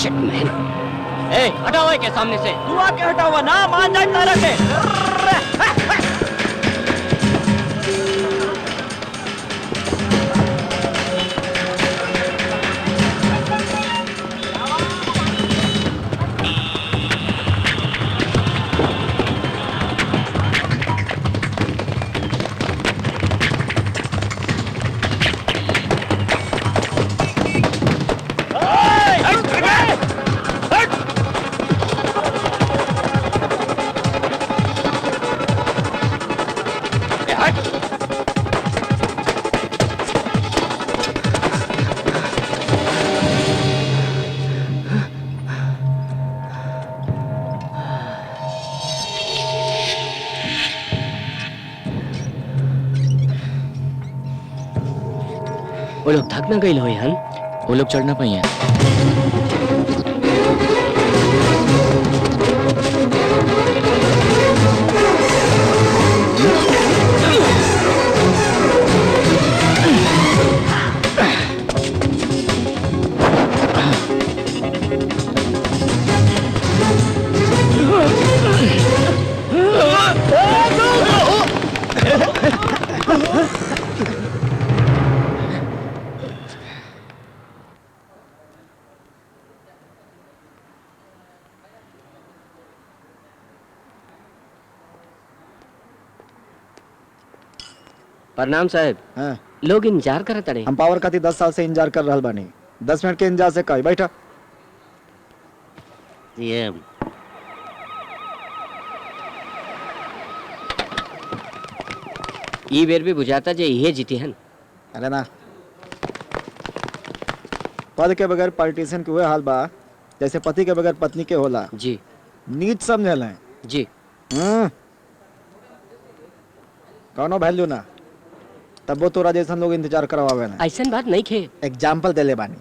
Sheet man. ए हटाओ के सामने से। तू आके हटा हुआ ना मान जाए तारा के। वो लोग थक ना गई लोई हन। वो लोग चढ़ ना पाई हैं। प्रणाम साहब। हाँ। लोग इंतजार करत अड़े। हम पावर खाती 10 साल से इंतजार कर रहा बानी। 10 मिनट के इंतजार से कहीं बैठा। ये बेर भी बुझाता जे ये जीती हन। अरे ना पद के बगैर पॉलिटिशियन के हुए हाल बा जैसे पति के बगैर पत्नी के होला। जी नीच समझ लें। जी कौनो वैल्यू ना तब वो तोरा जैसन लोग इंतजार करवावे ना। ऐसा बात नहीं खे। एग्जाम्पल देले बानी।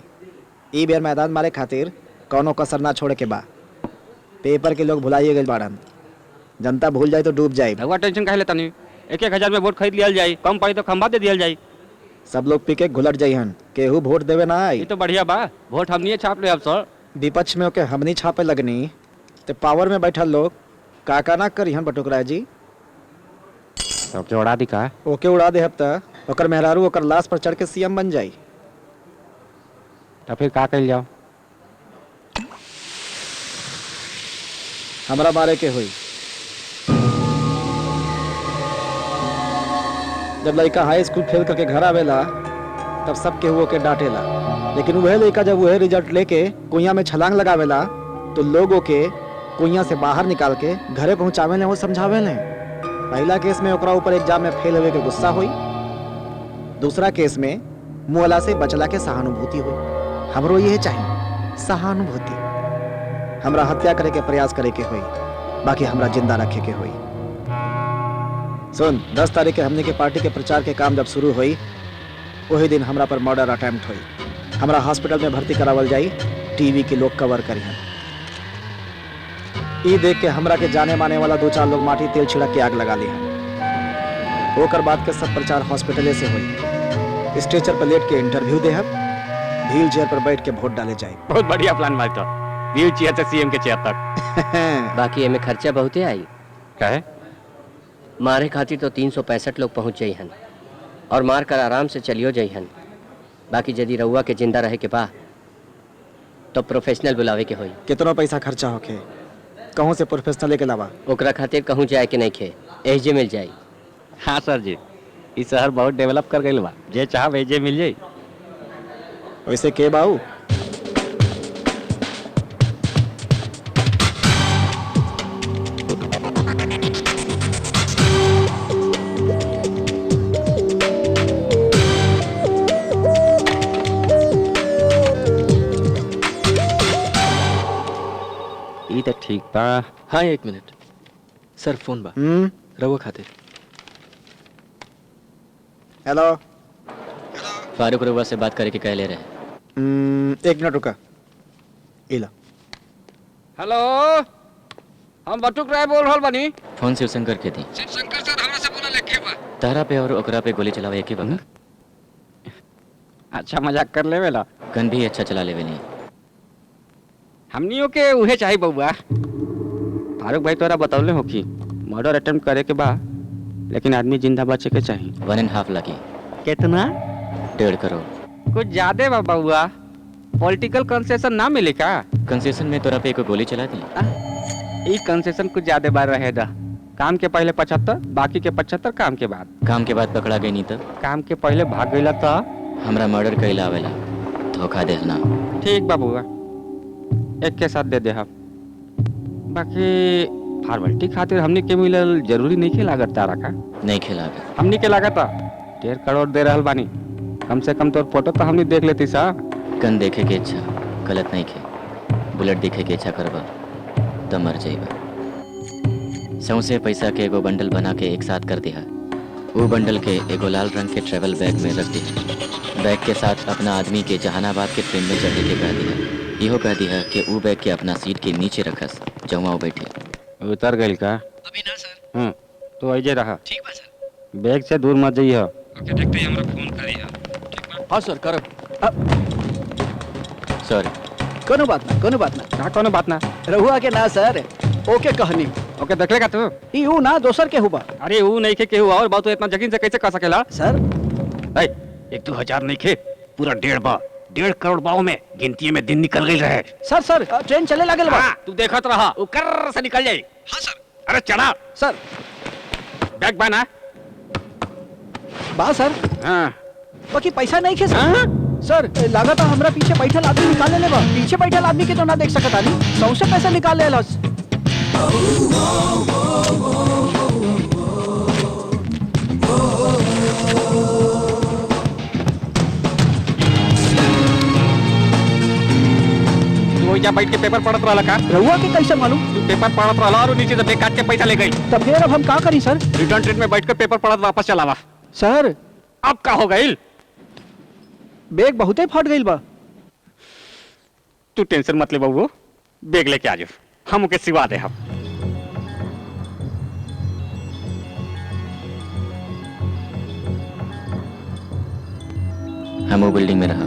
ई बेर मैदान मारे खातिर कौनो कसर ना छोड़े के बा। पेपर के लोग भुलाइए गए बाड़न। जनता भूल जाए तो डूब जाए। भगवा टेंशन काहे लेता नहीं। 1-1 हजार में वोट खरीद लिया जाए। कम पाई तो खंबा दे दिया जाए। सब लोग पी के घुलट जाइहन। केहू वोट देवे ना आई। ये तो बढ़िया बा। वोट हमनी छाप ले अब सर। विपक्ष में ओके हमनी छापे लगनी तो पावर में बैठा लोग का ना करिहन बटुकराय जी। ओके उड़ा दी का। ओके उड़ा दे हफ्ता ओकर मेहरारू ओकर लाश पर चढ़ के सीएम बन जाई। तो फिर का कइल जाओ। हमरा मारे के हुई। जब लड़का हाई स्कूल फेल करके घर आवेला तब सब केहू के डांटेला। लेकिन वह लड़का जब वह रिजल्ट लेके कुइया में छलांग लगावेला तो लोगों के कुइया से बाहर निकाल के घरे पहुंचावेले वो समझावेले। पहला केस में ओकरा ऊपर एग्जाम में फेल हुए के गुस्सा हुई। दूसरा केस में मुअला से बचला के सहानुभूति हुई। हमरो ये चाहिए सहानुभूति। हमरा हत्या करे के प्रयास करे के हुई बाकी हमरा जिंदा रखे के हुई। सुन 10 तारीख के हमने के पार्टी के प्रचार के काम जब शुरू हुई वही दिन हमरा पर मर्डर अटेम्प्ट हुई। हमरा हॉस्पिटल में भर्ती करावल जाई। टीवी के लोग कवर करिहन। ई देख के हमरा के जाने माने वाला 2-4 लोग माटी तेल छिड़क के आग लगा लिहन। होकर बात के सब प्रचार हॉस्पिटले से हुई। स्ट्रेचर पर लेट के इंटरव्यू देहब। व्हील चेयर पर बैठ के वोट डाले जाए। बहुत बढ़िया प्लान बा। तो व्हील चेयर से सीएम के चेयर तक। बाकी एमे खर्चा बहुते आई। काहे? मारे खातिर तो 365 लोग पहुंच जाई हन और मार कर आराम से चलियो जाई हन। बाकी यदि रउआ के जिंदा रहे के बा तो प्रोफेशनल बुलावे के होई। कितना पैसा खर्चा होके कहूं से प्रोफेशनल लेके लावा। ओकरा खातिर कहूं जाए के नहीं खे एजे मिल जाई। हाँ सर जी इस शहर बहुत डेवलप कर गइल बा। जे चाह एजे मिल जाई। वैसे के बाऊ ई तो ठीक बा। हाँ 1 मिनट सर फोन बा। रहुआ खातिर। हेलो फारूक रउआ से बात करे के कह ले रहे। 1 मिनट रुका। इला हेलो हम बटुक राय बोल रहल बानी। फोन शिवशंकर के थी। शिवशंकर सर हमरा से बोला लेके बा। तारा पे और ओकरा पे गोली चलावे एक ही बंगा। अच्छा मजाक कर लेवेला। गन भी अच्छा चला लेवे नहीं। हमनियों के उहे चाहिए बउआ। फारूक भाई तोरा बतौले हो कि मर्डर अटेम्प्ट करे के बा, लेकिन आदमी जिंदा बचे के चाहिए। 1.5 लाख की। कितना? 1.5 करोड़। कुछ ज्यादा बा बउआ। पॉलिटिकल कंसेशन ना मिले का? कंसेशन में तोरा पे एक गोली चला दी। ई कंसेशन कुछ ज्यादा बार रहेगा। काम के पहले 75, बाकी के 75 काम के बाद। काम के बाद पकड़ा गई नहीं तब काम के पहले भाग गईला तो हमरा मर्डर कइला आवेला, धोखा देना। ठीक बा बउआ, एक के साथ दे दे हम। बाकी फॉर्मेलिटी खातिर हमनी के मिलल जरूरी नहीं के लागत तारा का? नहीं खिलावे। हमनी के लागत 1.5 करोड़ दे रहल बानी। कम से कम तोर फोटो तो हमनी देख लेती सा। गन देखे के इच्छा गलत नहीं खे, बुलेट देखे के इच्छा करबा तो मर जाइबा। सौंसे पैसा के एगो बंडल बना के एक साथ कर दिया। वो बंडल के एगो लाल रंग के ट्रेवल बैग में रख दिया। बैग के साथ अपना आदमी के जहानाबाद के ट्रेन में चढ़े के कह दिया। इहो कह दिया कि वो बैग के अपना सीट के नीचे रखस, जहाँ वो बैठे। उतर गइल का? अभी ना सर। तो ऐजे रहा। ठीक बा सर। बैग से दूर मत जाइए। ओके, देखते ही हमरा फोन करिया। ठीक बा? हाँ सर करब। सॉरी। कोनो बात ना, कोनो बात ना। ना कोनो बात ना। रहुआ के ना सर, ओके कहनी। ओके देख लेगा तू? ई ऊ ना दोसर के हुबा। अरे वो नहीं के केहू और बात तो इतना यकीन से कैसे कह सकेला? सर 1-2 हजार नहीं खे, पूरा 1.5 करोड़ बाव में गिनती में दिन निकल गई रहे। सर ट्रेन चले लागल बा। तू देखत रहा, वो कर से निकल जाई। हाँ सर। अरे चढ़ा। सर बैग बना। बा सर, हाँ। बाकी पैसा नहीं खे सर। हाँ? सर लागत हमरा पीछे बैठल आदमी निकाल ले बा। पीछे बैठल आदमी के तो ना देख सकत आनी, सौंसे पैसा निकाल ले लस। तू जा बैठ के पेपर पढ़त रहला का? रहुआ के कैसे मालूम? तू पेपर पढ़त रहला और नीचे से बैग काट के पैसा ले गई। तब फिर अब हम का करी सर? रिटर्न ट्रेन में बैठ कर पेपर पढ़त वापस चलावा। सर अब का हो गई? बैग बहुते फट गइल बा। तू टेंशन मत ले बबू, बैग लेके आ जाओ, हम ओके सिवा दे। हम वो बिल्डिंग में रहा,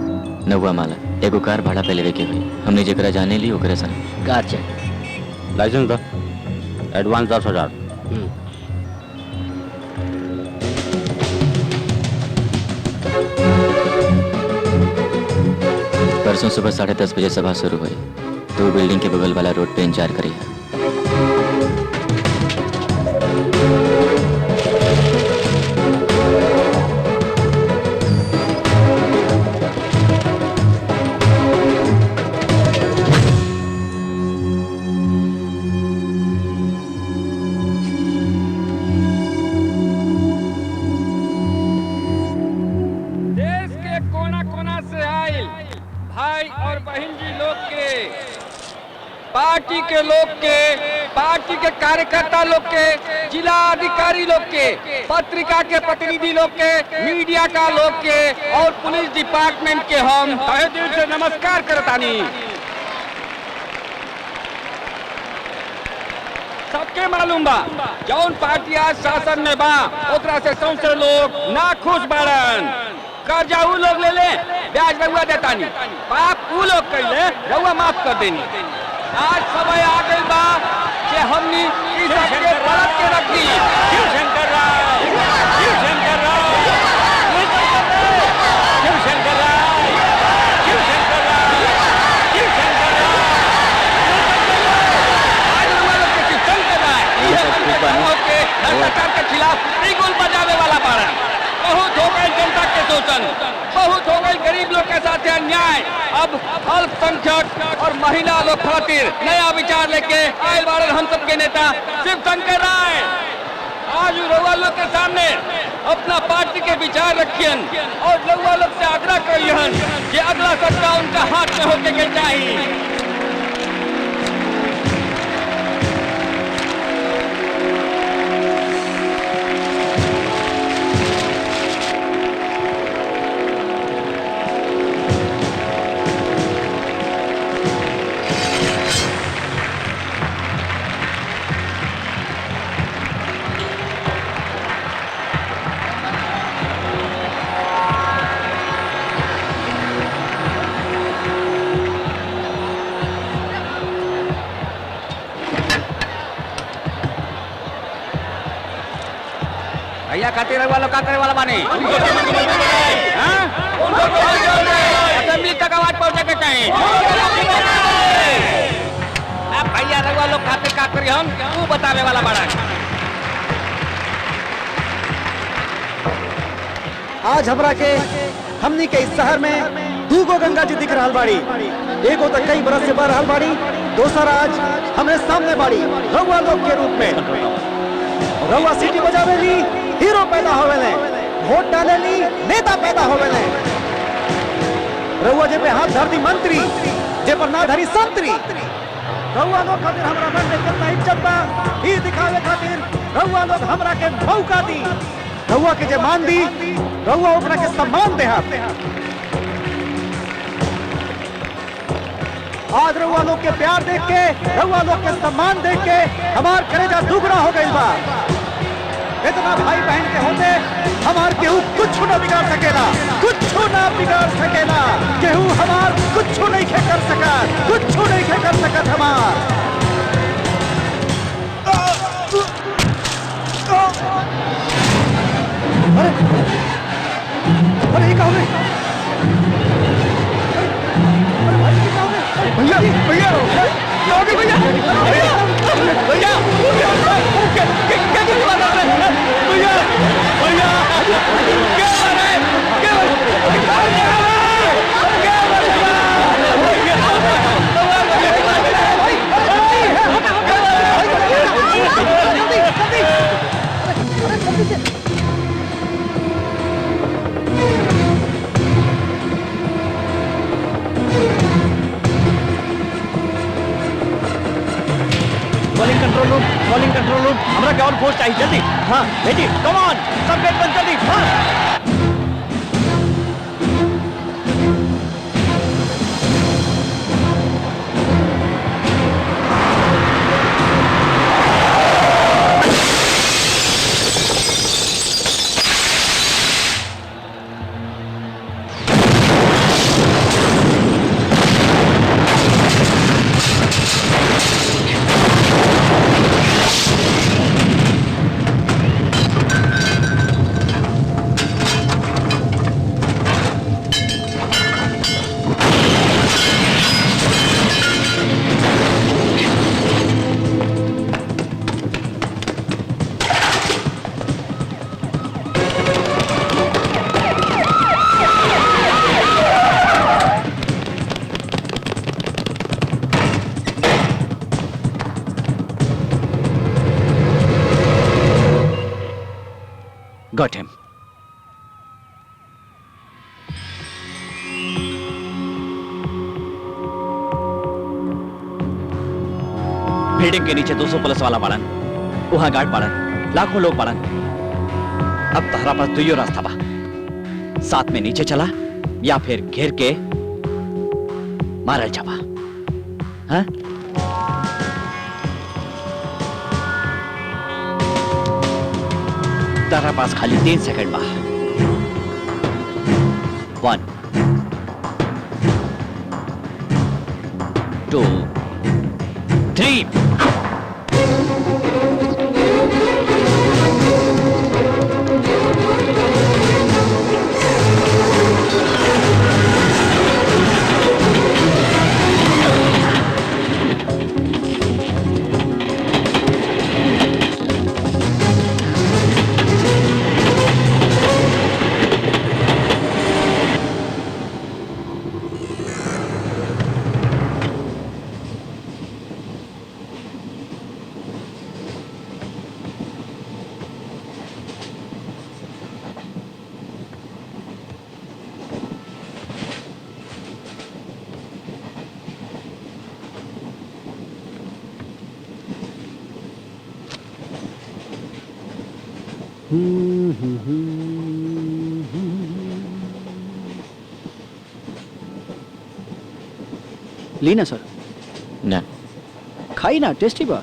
नौवा माला। एगो कार भाड़ा पे लेवे के हुई, हमने जेकरा जाने ली ओकरे संग। कार चेक। लाइसेंस दो, एडवांस 10,000। परसों सुबह 10:30 बजे सभा शुरू हुई, तो बिल्डिंग के बगल वाला रोड पे इंतजार करिए। पार्टी के लोग के, पार्टी के कार्यकर्ता लोग के, जिला अधिकारी लोग के, पत्रिका के प्रतिनिधि लोग के, मीडिया का लोग के और पुलिस डिपार्टमेंट के हम तहे दिल से नमस्कार करतानी। सबके मालूम बा जौन पार्टी आज शासन में बा ओकरा से सौंसे लोग ना खुश बाड़न। कर्जा उ लोग ले ले, ब्याज रउआ देतानी, पाप उ लोग कइले रउआ माफ कर देनी। आज समय आ गई बा कि हमनी इस सबके पलट के रखी। शिव शंकर राय, शिव शंकर राय, शिव शंकर राय, शिव शंकर राय, शिव शंकर राय। आज रउआ लोग के शिव शंकर राय ये के सरकार के खिलाफ बिगुल बजावे वाला बाड़ा। बहुत हो गई जनता के शोषण, बहुत हो गई गरीब लोग के साथ अन्याय। अब अल्पसंख्यक और महिला लोग खातिर नया विचार लेके आए बाड़न हम सबके नेता शिव शंकर राय। आज रउआ लोग के सामने अपना पार्टी के विचार रखियन और रउआ लोग से आग्रह करियन कि अगला सट्टा उनका हाथ में होके के चाहिए। एकरा खातिर रउआ लोग का करे वाला बानी? हां? असेंबली तक आवाज पहुंचे के चाहिए। अब भैया रउआ लोग खातिर का करी हम तू बतावे वाला बाड़ा। आज हमरा के हमनी के इस शहर में दूगो गंगा जी दिख रहल बाड़ी। एगो तो कई बरस से बह रहल बाड़ी, दोसर आज हमरे सामने बाड़ी रउआ लोग के रूप में। रउआ सीटी बजावेली, हीरो पैदा होवेले, वोट डालेली, नेता पैदा होवेले। रउआ जे पे हाथ धरती मंत्री, जे पर ना धरी संतरी। रउआ लोग खातिर हमरा मन में कितना इज्जत बा, ही दिखावे खातिर रउआ लोग हमरा के मौका दी। रउआ के जे मान दी, रउआ ओकरा के सम्मान देहा। आज रउआ लोग के प्यार देख के, रउआ लोग के सम्मान देख के हमार कलेजा दुगना हो गई बा। इतना भाई बहन के होते हमार केहू कुछ न बिगाड़ सकेला, कुछ न बिगाड़ सकेला। केहू हमार कुछ नहीं कर सकत, कुछ नहीं कर सकत हमार। अरे ये क्या हो गया? भैया भैया भैया भैया भैया कॉलिंग कंट्रोल रूम हमरा क्या और फोर्स चाहिए जल्दी। हाँ भेजी, कम ऑन, सब गेट बंद जल्दी। हाँ Got him. बिल्डिंग के नीचे 200 पुलिस वाला पड़न, वहां गार्ड पड़न, लाखों लोग पड़न। अब तहरा पास दुइयो रास्ता बा, साथ में नीचे चला या फिर घेर के मारल जावा। हाँ? तारा पास खाली 3 सेकंड बा। 1 2 3 लीना सर ना खाई ना, टेस्टी बा।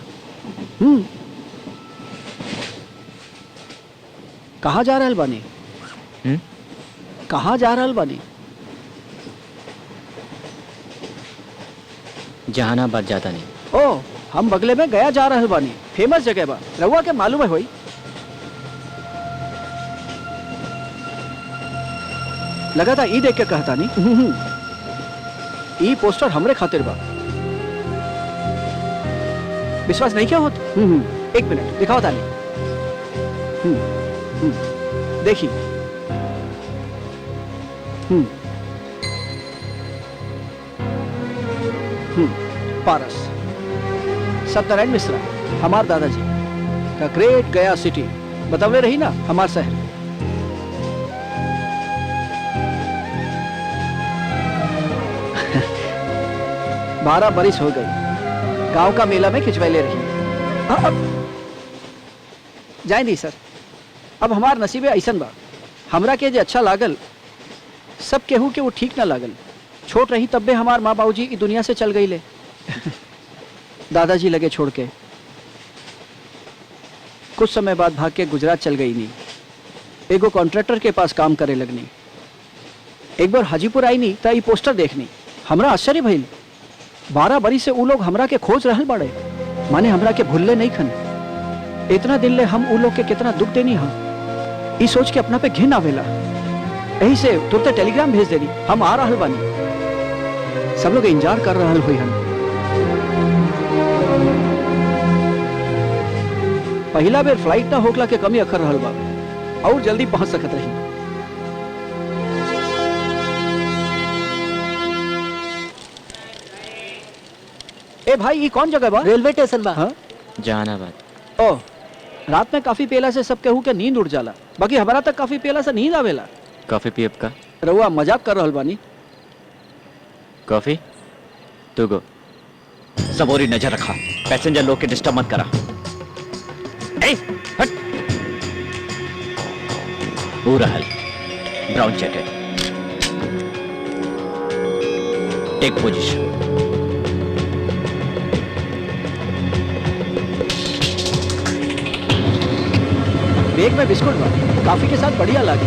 कहाँ जा रहल बानी? कहाँ जा रहल बानी? जहानाबाद जाता नहीं। ओ, हम बगले में गया जा रहल बानी, फेमस जगह बा, रउआ के मालूम है होई। लगा था ई देख के कहता नहीं। ई पोस्टर हमरे खातिर बा। विश्वास नहीं क्या होत? एक मिनट दिखाओ तानी। देखिए। पारस सत्यनारायण मिश्रा हमार दादाजी द ग्रेट गया सिटी बतवले रही ना हमार शहर। 12 बरिस हो गई गांव का मेला में खिंचवैले रही। अब जाए नहीं सर, अब हमार नसीबे ऐसन बा हमरा के जे अच्छा लागल सब केहू के वो ठीक ना लागल। छोट रही तब भी हमार माँ बाबूजी ई दुनिया से चल गई ले। दादाजी लगे छोड़ के कुछ समय बाद भाग के गुजरात चल गई नहीं। एगो कॉन्ट्रैक्टर के पास काम करे लगनी। एक बार हाजीपुर आई नहीं तो ई पोस्टर देखनी हमरा आश्चर्य भइल। 12 बरिस से उ लोग हमरा के खोज रहल बड़े, माने हमरा के भूलले नहीं खन। इतना दिन ले हम उ लोग के कितना दुख देनी हम ई सोच के अपना पे घिन आवेला। यही से तुरंत टेलीग्राम भेज देनी हम आ रहल बानी। सब लोग इंतजार कर रहल हुई हम। पहला बेर फ्लाइट ना होकला के कमी अखर रहल बा और जल्दी पहुंच सकत रही। ए भाई ये कौन जगह बा? रेलवे स्टेशन बा। हाँ? जहानाबाद। ओह, रात में काफी पियला से सब केहू के नींद उड़ जाला, बाकी हमारा तक काफी पियला से नींद आवेला। कॉफी पियब का? रउआ मजाक कर रहल बानी? कॉफी तू गो। सब और नजर रखा, पैसेंजर लोग के डिस्टर्ब मत करा। ए, हट। वो रहल brown jacket, take position. Bag में बिस्कुट बा, काफी के साथ बढ़िया लागी।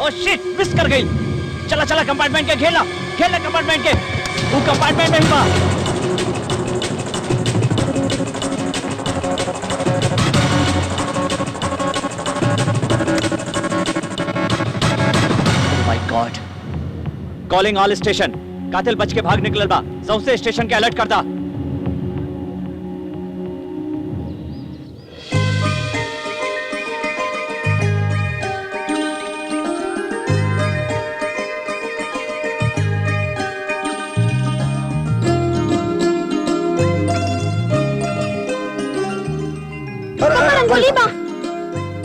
ओ शिट, मिस कर गई। चला चला कंपार्टमेंट के खेलना, खेलना कंपार्टमेंट के। वो कंपार्टमेंट में ही बा। माय गॉड। Calling all station. कातिल बच के भाग निकलल बा। सबसे स्टेशन के अलर्ट करता।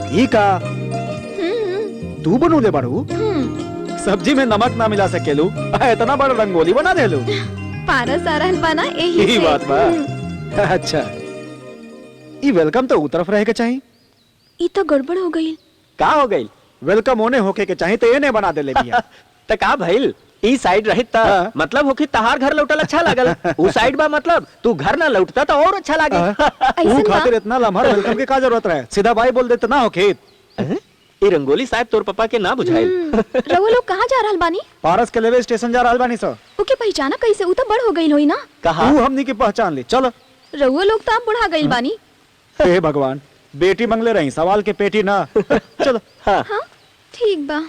ई का तू बनूले बाड़ू? सब्जी में नमक ना मिला सकेलू, इतना बड़ा रंगोली बना देलू। पारस आ रहल बा ना एही यही से। बात बा। अच्छा, ई वेलकम तो उ तरफ रहे के चाहिए। ई तो गड़बड़ हो गई। का हो गई? वेलकम होने होके के चाहिए तो ये नहीं बना देले बिया। त का भइल? ई साइड रहित त हाँ। मतलब होखी तहार घर लौटल अच्छा लागल। उ साइड बा मतलब तू घर ना लौटता तो और अच्छा लागे। ऊ ऐसन बा? खातिर इतना लम्हा वेलकम के का जरूरत रहे? सीधा बाई बोल देते ना हो खेत। ई रंगोली साहब तोर पापा के ना बुझाइल। रउआ लोग कहाँ जा रहल बानी? पारस के लेवे स्टेशन जा रहल बानी सर। ओके पहचाना कैसे? उ तो बड़ हो गई होई ना। कहा तू हमनी की पहचान ली। चलो। रउआ लोग तो अब बुढ़ा गइल बानी। हे भगवान, बेटी मंगले रही, सवाल के पेटी ना। चलो। हाँ। हाँ ठीक बा।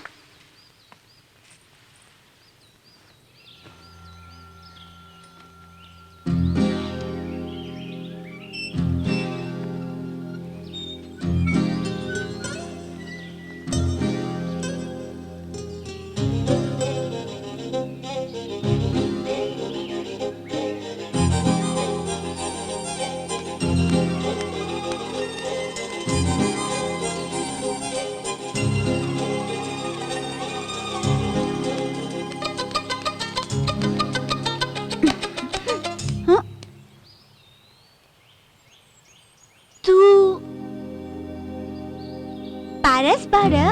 पारस बारा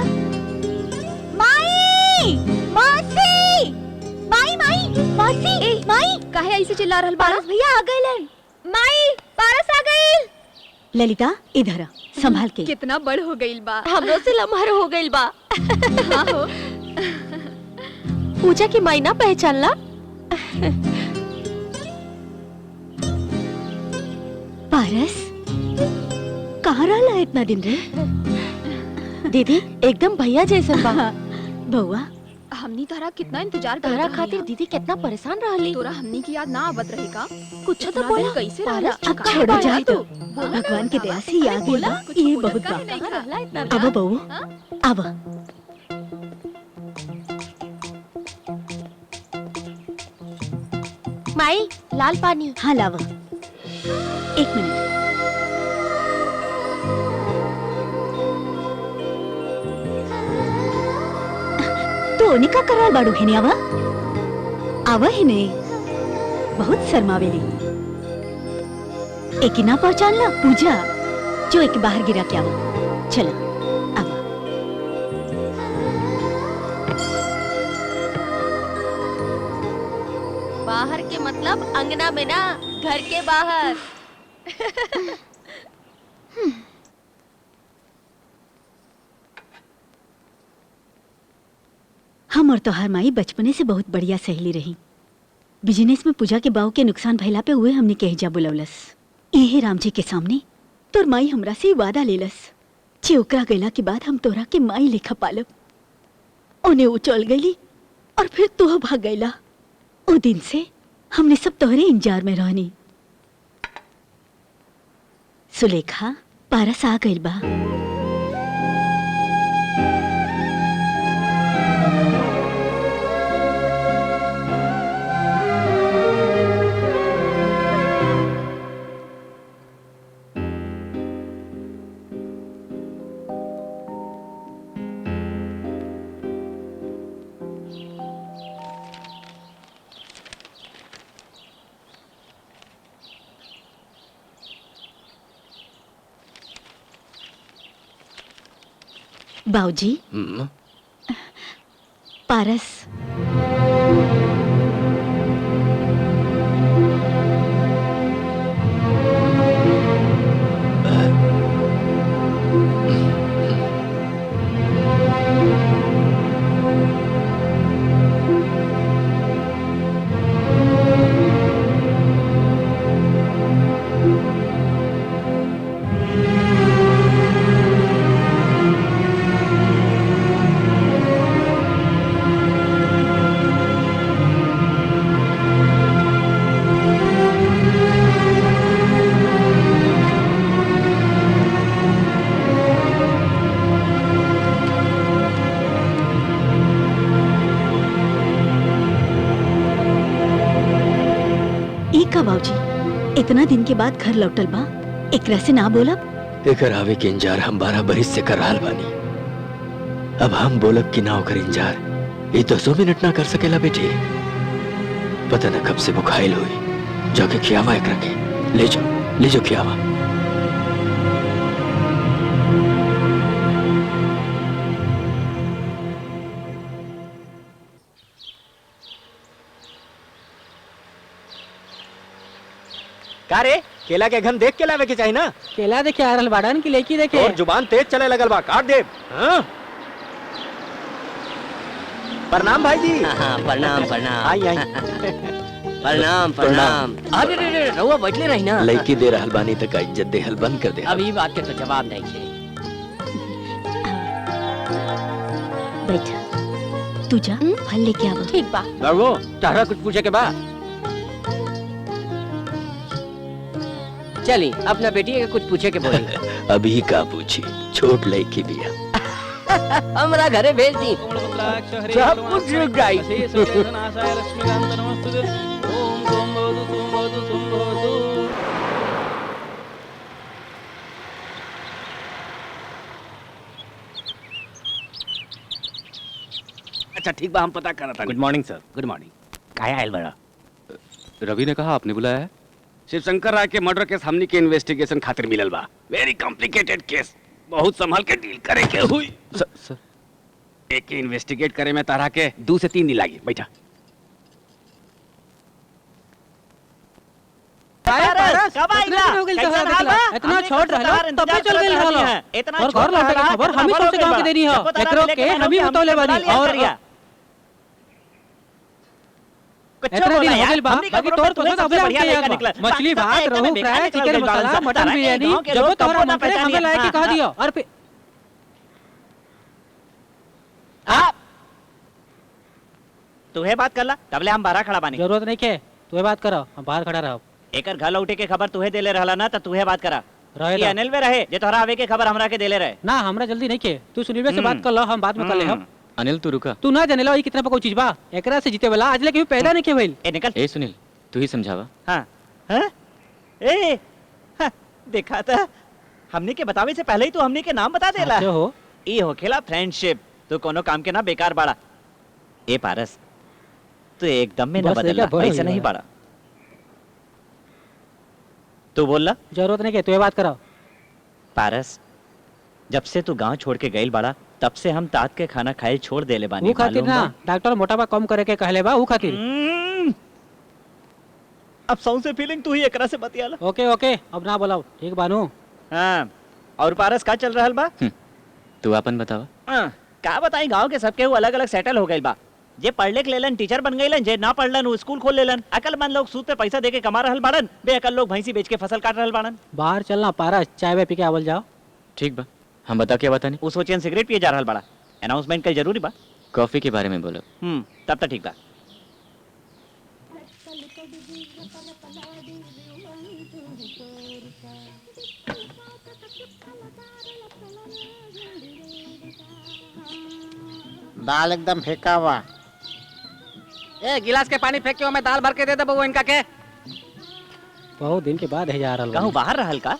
माई मासी माई माई मासी माई काहे ऐसे चिल्ला रहल बाड़ा? पारस भैया आ गए। माई पारस आ गई। ललिता इधर आ, संभाल के। कितना बड़ हो गइल बा। हमरो से लम्हर हो गइल बा। हाँ हो। पूजा की माई ना पहचानला? पारस कहाँ रहला इतना दिन रे? दीदी एकदम भैया जैसा बा। बउआ हमनी तोहरा कितना इंतजार कर तोहरा खातिर दीदी कितना परेशान रहली। तोरा हमनी की याद ना आवत रहेगा। कुछ तो इतना बोला। दिन कैसे रहला? अब छोड़ जा तू। भगवान के दया से ही आ गई बा। ये बहुत बा। अब बहू अब माई लाल पानी। हाँ लावा। एक मिनट। तो उनिका कराल बाड़ू है ने आवा है ने बहुत शर्मावेली। एक ना पहचान ला पूजा जो एक बाहर गिरा के आवा। चला आवा। बाहर के मतलब अंगना में ना, घर के बाहर। हम और तोहार माई बचपने से बहुत बढ़िया सहेली रही। बिजनेस में पूजा के बाव के नुकसान भइला पे हुए हमने कहजा बुलौलस। यही राम जी के सामने तोर माई हमरा से वादा लेलस जे ओकरा गैला के बाद हम तोरा के माई लेखा पालब। ओने उ चल गईली और फिर तू भाग गईला। ओ दिन से हमने सब तोहरे इंतजार में रहनी। सुलेखा पारस आ गइल बा। बाऊजी पारस बाबूजी इतना दिन के बाद घर लौटल बा, एकरा से ना बोलब। एकर आवे के इंजार हम 12 बरिस से कर रहल बानी। अब हम बोलब कि ना ओकर इंजार ये 2 मिनट ना कर सकेला बेटी। पता न कब से बुखाइल हुई। जाके खियावा एकरा के, ले जाओ खियावा। का रे केला के घन देख के लावे के चाहिए ना। केला देखे आ रहल बाड़न की लेकी देखे और जुबान तेज चले लगल बा, काट दे। हाँ? प्रणाम भाई जी। हाँ, प्रणाम प्रणाम। आई आई। प्रणाम। अरे रे रे रहुआ बैठले रही ना। लड़की दे रहल बानी तक इज्जत दे हल बंद कर दे। अब ये बात के तो जवाब नहीं है। बैठा तू जा फल लेके आवा। ठीक बा। बाबू तारा कुछ पूछे के बा? चली अपना बेटी के कुछ पूछे के बोली। अभी का पूछी, छोट लड़की बिया। हमरा घरे भेज दी, सब कुछ रुक जाई। अच्छा ठीक बा, हम पता करता। Good morning sir. Good morning. काया आयल बड़ा? रवि ने कहा आपने बुलाया है। शिवशंकर राय के मर्डर केस हमनी के इन्वेस्टिगेशन खातिर मिलल बा। वेरी कॉम्प्लिकेटेड केस, बहुत संभाल के डील करे के हुई। सर एक के इन्वेस्टिगेट करे में तारा के 2 से 3 दिन लागी। बैठा। इतना छोट रहला तब भी चल गइल रहला। और घर लौटे के खबर हम ही सबसे गांव के देनी है। एकरो के हम ही बतौले बानी। और इतना दिन हो गइल बा, बाकी तोर पसंद अब हम के याद बा। मछली भात, रोहू फ्राई, चिकन मसाला, मटन बिरयानी, जब तोरा मन करे हमें लाए के कह दियो। और तुहे बात कर ला तबले हम बाहर खड़ा बानी। जरूरत नहीं के तुहे बात करो, हम बाहर खड़ा रहो। एकर घर लौटे के खबर तुहे देले रहला ना, त तुहे बात करा। रहे ये दो। अनिल में रहे जे तोहरा आवे के खबर हमरा के देले रहे। ना हमरा जल्दी नहीं के, तू सुनील से बात कर लो, हम बाद में कर ले हम। अनिल तू रुका। तू ना जाने लो ये कितना पको चीज बा, एकरा से जीते वाला आज ले कभी पैदा नहीं के भइल। ए निकल। ए सुनील तू ही समझावा। हां हां ए हाँ, देखा था हमने के बतावे से पहले ही तू हमने के नाम बता देला। अच्छा हो ई होखेला फ्रेंडशिप। तू कोनो काम के ना बेकार बाड़ा। ए पारस तू एकदम में ना बस बदलला, एका बढ़ ऐसा गया। नहीं बाड़ा। तू बोल ला। जरूरत नहीं के तुहे बात करो। पारस जब से तू गांव छोड़ के गइल बाड़ा तब से हम तात के खाना खाए छोड़ देले बानी। वो खातिर मालूम ना बा? डॉक्टर मोटापा कम करे के कहले बा, वो खातिर। अब सौ से फीलिंग तू ही एकरा से बतियाला। ओके ओके अब ना बोलाओ, ठीक बानू। हां और पारस का चल रहल बा? तू अपन बतावा। का बताई, गांव के सबके वो अलग अलग सेटल हो गइल बा। जे पढ़ लिख लेलन टीचर बन गइलन, जे ना पढ़लन वो स्कूल खोल लेलन। अकलमंद लोग सूद पे पैसा देके कमा रहल बाड़न, बेअकल लोग भैंसी बेच के फसल काट रहल बाड़न। बाहर चलना पारस, चाय वे पी के आवल जाओ। ठीक बा, हम बता के बता नहीं। वो सोचियन सिगरेट पिए जा रहल बाड़ा। अनाउंसमेंट कल जरूरी बा। कॉफी के बारे में बोलो। तब तक ठीक बा। दाल एकदम फेंका हुआ। ए गिलास के पानी फेंक के मैं दाल भर के दे दे बबू इनका के। बहुत दिन के बाद है जा रहल। कहूं बाहर रहल का?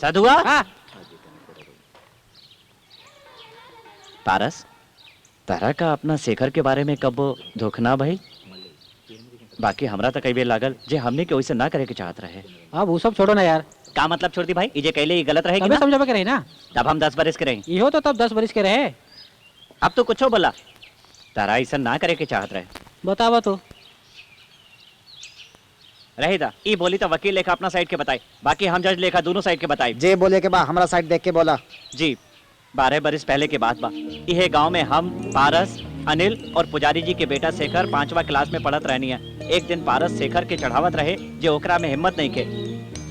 साधुआ पारस तारा का अपना शेखर के बारे में कब धोखना भाई? बाकी हमरा तो कई बेर लागल जे हमने के वैसे ना करे के चाहत रहे। अब वो सब छोड़ो ना यार। का मतलब छोड़ दी भाई? इजे कहले ही गलत रहेगी तबे ना? समझावे के रही ना। तब हम 10 बरस के रहे। इहो तो तब 10 बरिस के रहे। अब तो कुछ बोला तारा ऐसा ना करे के चाहत रहे। बतावा तो रहेदा ई बोली तो वकील लेखा अपना साइड के बताई, बाकी हम जज लेखा दोनों साइड के बताई। जे बोले के बा हमरा साइड देख के बोला। जी 12 बरस पहले के बात बा। यह गांव में हम पारस अनिल और पुजारी जी के बेटा शेखर 5वां क्लास में पढ़त रहनी है। एक दिन पारस शेखर के चढ़ावत रहे जे ओकरा में हिम्मत नहीं के।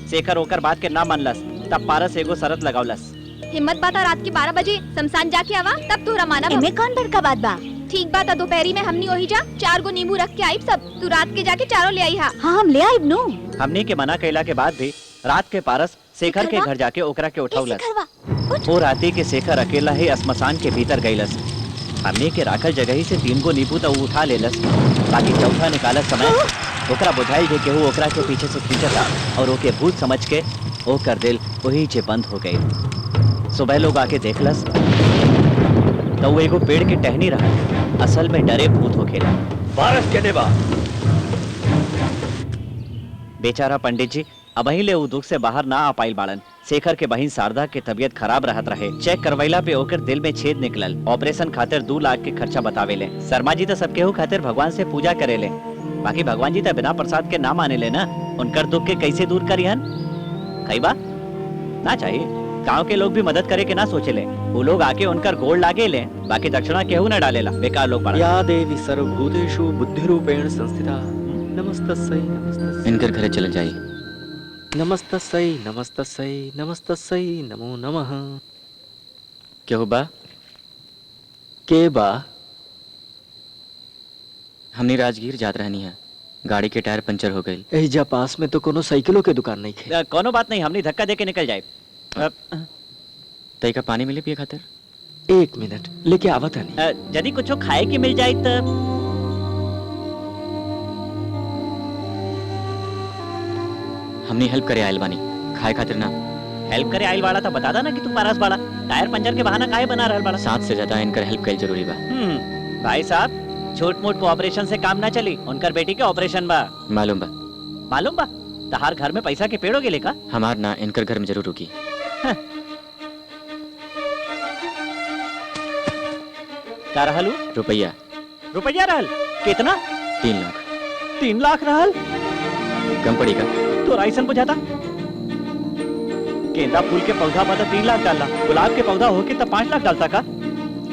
शेखर ओकर बात के ना मानलस, तब पारस एगो शरत लगावलस। हिम्मत बाता रात के 12 बजे शमशान जाके आवा तब तोहरा माना। एमे कौन बड़का बात बा? ठीक बात। दोपहरी में हमनी वही जा 4 गो नींबू रख के आई सब। तू रात के जाके चारों ले आई हा। हाँ हम ले आइब नो। हमनी के मना कैला के बाद भी रात के पारस शेखर के घर जाके ओकरा के उठौलस। वो राती के शेखर अकेला ही श्मशान के भीतर गईलस। हमनी के राखल जगह ही से 3 गो नींबू तो उठा लेलस। बाकी चौथा निकालत समय ओकरा बुझाइल जे केहू ओकरा के पीछे से खींचता और ओके भूत समझ के ओकर दिल वही जे बंद हो गई। सुबह लोग आके देखलस तो वो एगो पेड़ के टहनी रहा, असल में डरे भूत हो खेला। पारस के देवा बेचारा पंडित जी अबही ले उ दुख से बाहर ना आ पाइल बाड़न। शेखर के बहिन शारदा के तबीयत खराब रहत रहे। चेक करवैला पे ओकर दिल में छेद निकलल। ऑपरेशन खातिर 2 लाख के खर्चा बतावेले। शर्मा जी तो सबके हो खातिर भगवान से पूजा करेले, बाकी भगवान जी तो बिना प्रसाद के ना माने ले ना। उनकर दुख के कैसे दूर करिहन? कई बार ना चाहिए। गांव के लोग भी मदद करे के ना सोचेले। वो लोग आके उनकर गोड़ लागे ले, बाकी दक्षिणा केहू न डालेला। बेकार लोग बाड़न। या देवी सर्वभूतेषु बुद्धिरूपेण संस्थिता नमस्तस्यै नमस्तस्यै। इनकर घरे चले जाइए। नमस्तस्यै नमस्तस्यै नमस्तस्यै नमो नमः। क्या बा? के बा? हमने राजगीर जात रहनी है, गाड़ी के टायर पंचर हो गई। एहिजा पास में तो कोनो साइकिलों के दुकान नहीं है। कोनो बात नहीं, हमने धक्का देके निकल जाए। तई का पानी मिले पिए खातिर? 1 मिनट लेके आवत नहीं। यदि कुछ खाए के मिल जाए तो हमने हेल्प करे आयल बानी, खाए खातिर ना। हेल्प करे आइल वाला था बता दा ना कि तू पारस बाड़ा। टायर पंचर के बहाना काहे बना रहल बाड़ा? 7 से ज्यादा इनकर हेल्प कईल जरूरी बा। भाई साहब छोट मोट को ऑपरेशन से काम ना चली। उनकर बेटी के ऑपरेशन बा। मालूम बा? मालूम बा? तहार घर में पैसा के पेड़ हो गेले का? हमार ना इनकर घर में जरूर रुकी। का रहलू? रुपया रहल? कितना? 3 लाख। 3 लाख रहल? कम पड़ी का? तो राइसन बुझाता। गेंदा फूल के पौधा में तो 3 लाख डालना, गुलाब के पौधा होके तो 5 लाख डालता का?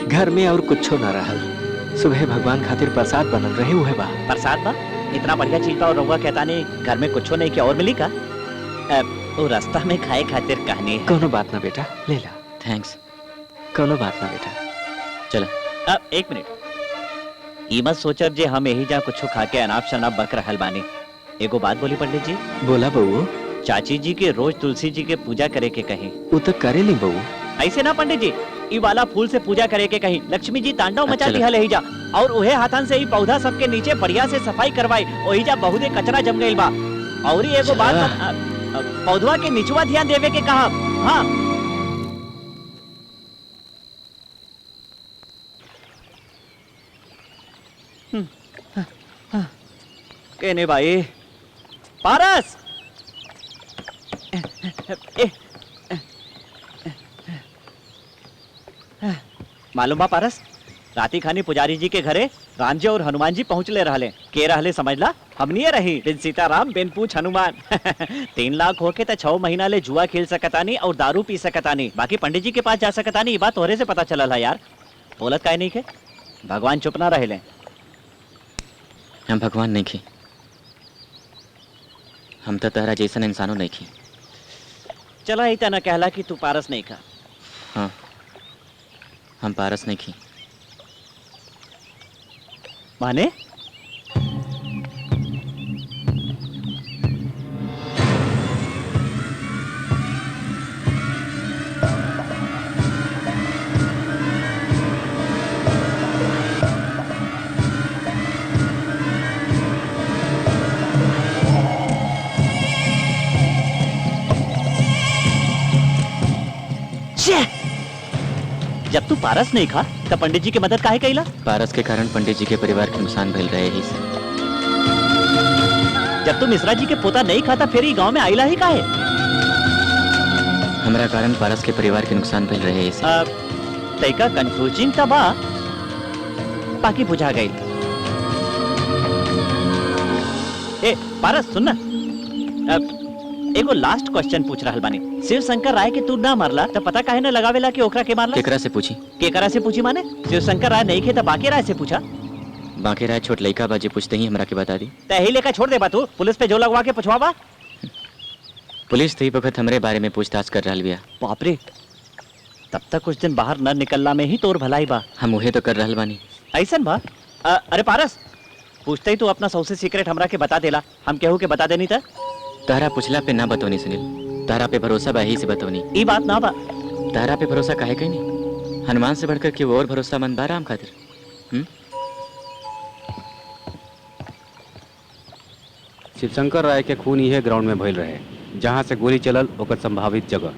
घर में और कुछो ना रहल। सुबह भगवान खातिर प्रसाद बनल रहे हुए बा। प्रसाद बा? इतना बढ़िया चीज बा और रउआ कहता नहीं घर में कुछो नहीं, क्या और मिली का? वो रास्ता में खाए खातिर कहनी है। कोनो बात ना बेटा, ले ला। थैंक्स। कोनो बात ना बेटा, चला। अब एक मिनट, ई मत सोचब जे हम यही जा कुछ खा के अनाप शनाप बक रहल बानी। एगो बात बोली पंडित जी। बोला बहू। चाची जी के रोज तुलसी जी के पूजा करे के कहीं। वो तो करे ली बहू। ऐसे ना पंडित जी, ई वाला फूल से पूजा करे के कहीं। लक्ष्मी जी तांडव मचाती है ही जा, और उहे हाथन से ही पौधा सबके नीचे बढ़िया से सफाई करवाई। वही जा बहुते कचरा जम गइल बा। और एगो बात, पौधवा के निचवा ध्यान देवे के कहा। हाँ कहने भाई पारस, मालूम बा पारस, राती खानी पुजारी जी के घरे राम जी और हनुमान जी पहुँचले रहले। के रहले समझला? हमनी रही बिन सीताराम बिन पूछ हनुमान। 3 लाख होके तो 6 महीना ले जुआ खेल सकतानी और दारू पी सकतानी, बाकी पंडित जी के पास जा सकतानी। ये बात तोहरे से पता चलल है यार। बोलत काहे नहीं के? भगवान चुप ना रहले। हम भगवान नहीं खी, हम तो तहरा जैसन इंसानों नहीं खी। चला इतना न कहला कि तू पारस नहीं खा। हाँ, हम पारस नहीं खी। माने? जब तू पारस नहीं खा तब पंडित जी की मदद काहे कइला? पारस के कारण पंडित जी के परिवार के नुकसान भइल रहे ही से। जब तू मिश्रा जी के पोता नहीं खाता फिर ही गांव में आइला ही काहे? हमारा कारण पारस के परिवार के नुकसान भइल रहे ही से। तैका कंफ्यूजिंग था बा, बाकी बुझा गई। ए पारस सुन ना, एगो लास्ट क्वेश्चन पूछ रहल बानी। शिव शंकर राय के तू ना मारला तो पता काहे ना लगावेला कि ओकरा के मारला? केकरा से पूछी? केकरा से पूछी माने? शिव शंकर राय नहीं खे तो बाकी राय से पूछा। बाकी राय छोट लइका बाजी पूछते ही हमरा के बता दी। तही लेकर छोड़ दे बा तू, पुलिस पे जो लगवा के पूछवाबा। पुलिस तो वक्त हमरे बारे में पूछताछ कर रहल बिया। बाप रे, तब तक कुछ दिन बाहर न निकलना में ही तोर भलाई बा। हम उहे तो कर रहल बानी। ऐसन बा? अरे पारस, पूछते ही तू अपना सबसे सीक्रेट हमरा के बता देला, हम केहू के बता देनी था। तारा पुछला पे ना बतौनी सुनील, तारा पे भरोसा बा ही से बतौनी। ई बात ना बा। तारा पे भरोसा काहे कहीं? हनुमान से बढ़कर के वो और भरोसामंद बा राम खातिर। शिवशंकर राय के खून यह ग्राउंड में भइल रहे जहां से गोली चलल ओकर संभावित जगह।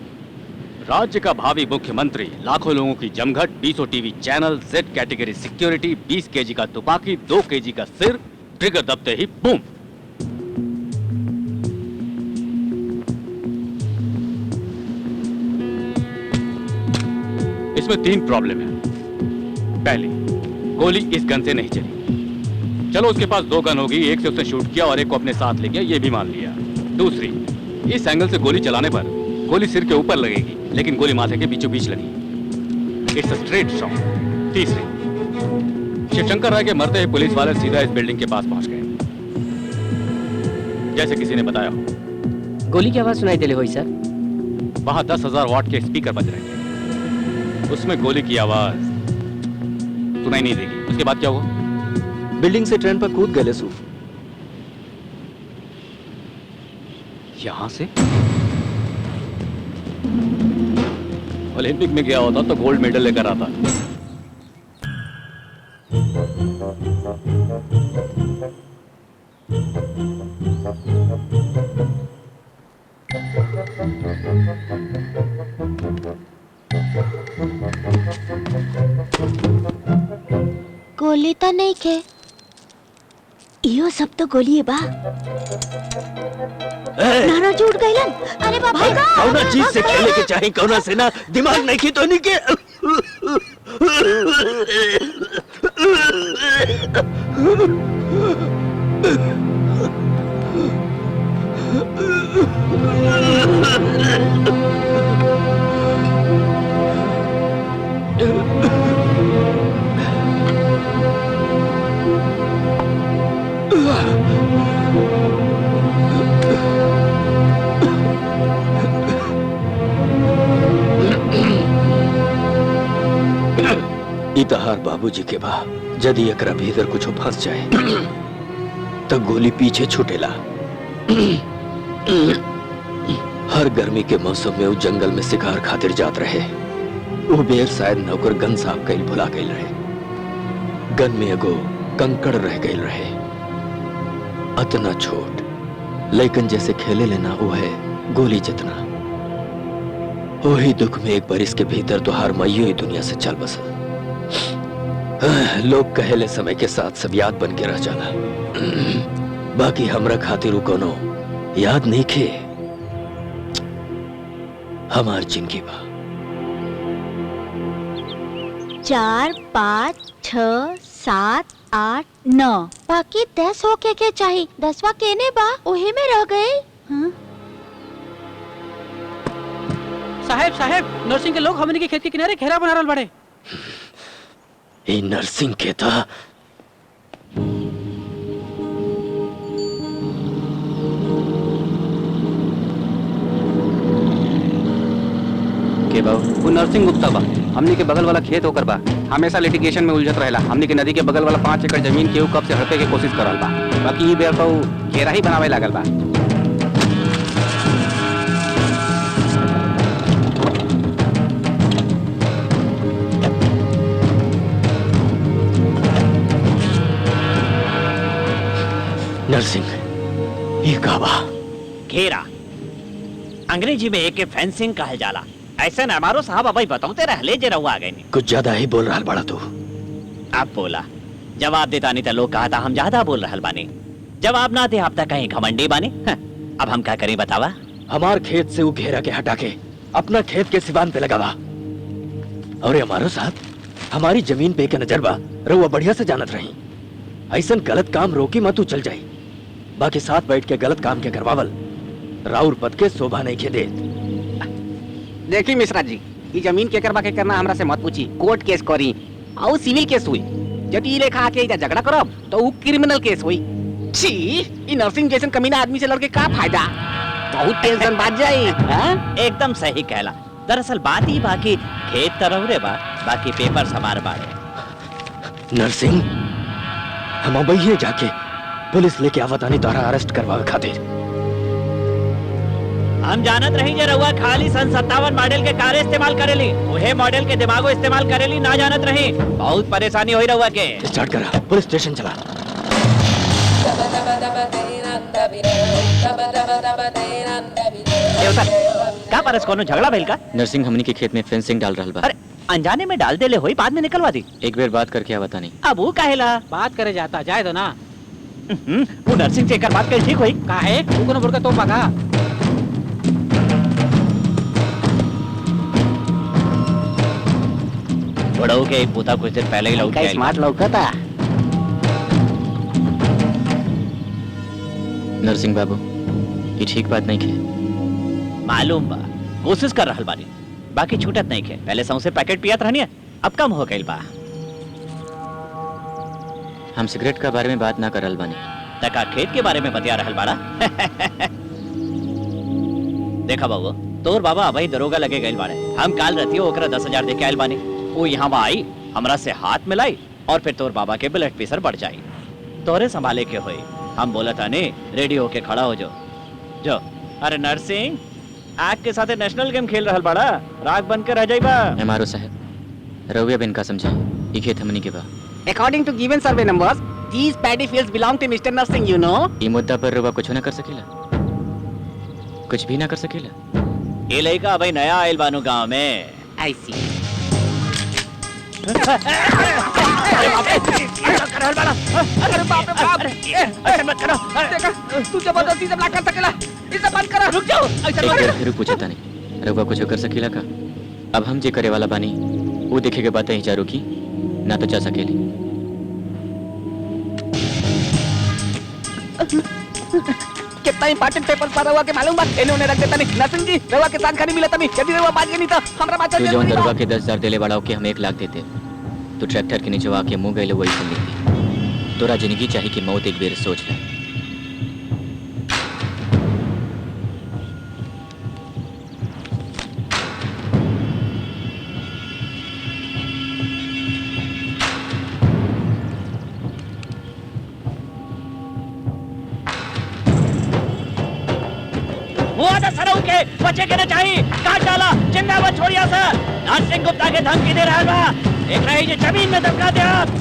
राज्य का भावी मुख्यमंत्री, लाखों लोगों की जमघट, 20 TV channel, Z category security, 20 KG का तुपाकी, 2 केजी का सिर, ट्रिगर दबते ही बूम। इसमें 3 प्रॉब्लम है। पहली, गोली इस गन से नहीं चली। चलो उसके पास 2 गन होगी, एक से उसने शूट किया और एक को अपने साथ ले गया, ये भी मान लिया। दूसरी, इस एंगल से गोली चलाने पर गोली सिर के ऊपर लगेगी लेकिन गोली माथे के बीचों बीच लगी। It's a straight shot. तीसरी, शिवशंकर राय के मरते ही पुलिस वाले सीधा इस बिल्डिंग के पास पहुंच गए, जैसे किसी ने बताया हो। गोली की आवाज सुनाई दे हुई सर। वहां 10,000 वाट के स्पीकर बज रहे थे, उसमें गोली की आवाज सुनाई नहीं देगी। उसके बाद क्या हुआ? बिल्डिंग से ट्रेन पर कूद गए सूफ। यहां से ओलंपिक में गया होता तो गोल्ड मेडल लेकर आता। गोली तो नहीं खे। इहो सब तो गोली बा। नाना झूठ गइलन। अरे बाप रे, कौना चीज से खेले के चाहे, कौना से ना। दिमाग नहीं की तो नहीं के। बाबूजी के बा। यदि एकरा भीतर कुछ फंस जाए तो गोली पीछे छूटेला। हर गर्मी के मौसम में वो जंगल में शिकार खातिर जात रहे। वो बेर शायद नौकर गन साफ कईल भुला गईल रहे। गन में एगो कंकड़ रह गईल रहे, अतना छोट, लेकिन जैसे खेले लेना वो है गोली जितना। वही दुख में एक बरिस के भीतर तो हर मइयो ही दुनिया से चल बसल। लोग कहेले समय के साथ सब याद बन के रह जाला। बाकी हमरा खातिर उ कोनो याद नहीं खे, हमार जिंदगी बा। 4, 5, 6, 7, 8, 9 बाकी 10 होके के चाहिए। 10वां केने बा ओहे में रह गए। हाँ? साहेब नरसिंह के लोग हमनी के खेत के किनारे घेरा बना रहल बड़े। ई नरसिंह के था। के बाबू वो नरसिंह गुप्ता बा, हमनी के बगल वाला खेत होकर बा। हमेशा लिटिगेशन में उलझत रहेला। हमनी के नदी के बगल वाला 5 एकड़ जमीन के कब से हड़पे के कोशिश करल बा। बाकी ई बेर तो घेरा ही बनावे लागल बा। नरसिंह ये काबा घेरा अंग्रेजी में एके फेंसिंग कहल जाला। ऐसे न हमारो साहब अबई बताते रहले जे रहुआ आ गए। कुछ ज्यादा ही बोल रहा बड़ा तू। अब बोला जवाब देता नहीं तो लोग कहा था हम ज्यादा बोल रहल बानी। जवाब ना दे आप तक कहीं घमंडी बानी। अब हम क्या करें बतावा। हमार खेत से वो घेरा के हटा के अपना खेत के सिवान पे लगावा। और हमारो साथ हमारी जमीन पे के नजर बा रहुआ बढ़िया से जानत रही। ऐसा गलत काम रोकी मत चल जाई। बाकी साथ बैठ के गलत काम के करवावल राउर पद के शोभा नहीं खे दे। देखी मिश्रा जी, ये जमीन के करवा के करना हमरा से मत पूछी। कोर्ट केस करी और सिविल केस हुई। यदि ई लेखा आके इधर झगड़ा करब तो वो क्रिमिनल केस हुई। छी, ई नरसिंह जैसन कमीना आदमी से लड़के का फायदा। बहुत टेंशन बात जाई। एकदम सही कहला। दरअसल बात ही बाकी खेत तरह रे बा, बाकी पेपर समार बाड़े। नरसिंह हम अबैये जाके पुलिस लेके आवतानी तोहरा अरेस्ट करवावे खातिर। हम जानत रही जे रहुआ खाली सन 57 मॉडल के कार इस्तेमाल करेली, वहे मॉडल के दिमागो इस्तेमाल करेली ना जानत रही। बहुत परेशानी होई रहुआ के। स्टार्ट करा, पुलिस स्टेशन चला। क्या परस कोनो झगड़ा भइल का? नरसिंह हमनी के खेत में फेंसिंग डाल रहल बा। अरे अनजाने में डाल देले होई, बाद में निकलवा दी। एक बेर बात करके आवता नहीं। अब वो काहेला बात करे जाता जाए दो ना। वो नरसिंह से एक बात कर ठीक होई। काहे तू कोनो बुड़का तो पागा। बड़ो के एक पोता कुछ दिन पहले ही लौट के स्मार्ट लौकता। नरसिंह बाबू ये ठीक बात नहीं खे। मालूम बा, कोशिश कर रहल बानी, बाकी छूटत नहीं खे। पहले सौंसे पैकेट पियत रहनी है, अब कम हो गइल बा। हम सिगरेट का बारे में बात ना करल बानी। तका खेत के बारे में बतिया रहल बाड़ा। देखा बाबू, तोर बाबा अबही दरोगा लगे गइल बाड़े। हम काल रतियो ओकरा 10,000 दे के आइल बानी। वो यहाँ आई, हमरा से हाथ मिलाई और फिर तोर बाबा के ब्लड प्रेशर बढ़ जाई। तोरे संभाले के होई। हम बोला था ने रेडी होके खड़ा हो जो। अरे नरसिंह, आग के साथे नेशनल गेम खेल रहल बाड़ा, राग बन के रह जाइबा। एमआरओ साहब, रउआ बिन का समझा, ये खेत हमनी के बा। According to given survey numbers, these paddy fields belong to Mr. Nursing, you know. ये मुद्दा पर रउआ कुछ ना कर सकेला, कुछ भी ना कर सकेला। ये लड़का भाई नया आयल बानू गांव में। I see. अरे बाप रे बाप, ऐसा मत करो। देखा, तू जबरदस्ती से ब्लॉक कर सकेला। इसे बंद करो। रुक जाओ। ऐसा एक मत बार करो। फिर पूछता नहीं, रउआ कुछ कर सकेला का? अब हम जे करे वाला बानी, वो देखे के बातें ही जा रुकी, ना तो जा सकेली। कितना इंपॉर्टेंट पेपर पर रवा के मालूम बात इन्होंने रख देता नहीं। नरसिंह जी, रवा के साथ खानी मिला तभी यदि रवा बात नहीं था हमरा बात तू जौन दरवा के 10,000 देले वाला के हम 1 लाख देते, तो ट्रैक्टर के नीचे आके मुंह गइले वही सुन लेती। तोरा जिंदगी चाहिए कि मौत एक बेर सोच ले। सरऊ के बचे के न चाहिए काट डाला जिंदा मत छोड़िया सर नाथ सिंह गुप्ता के धमकी दे रहा बा एक रही जे जमीन में दबका दे आप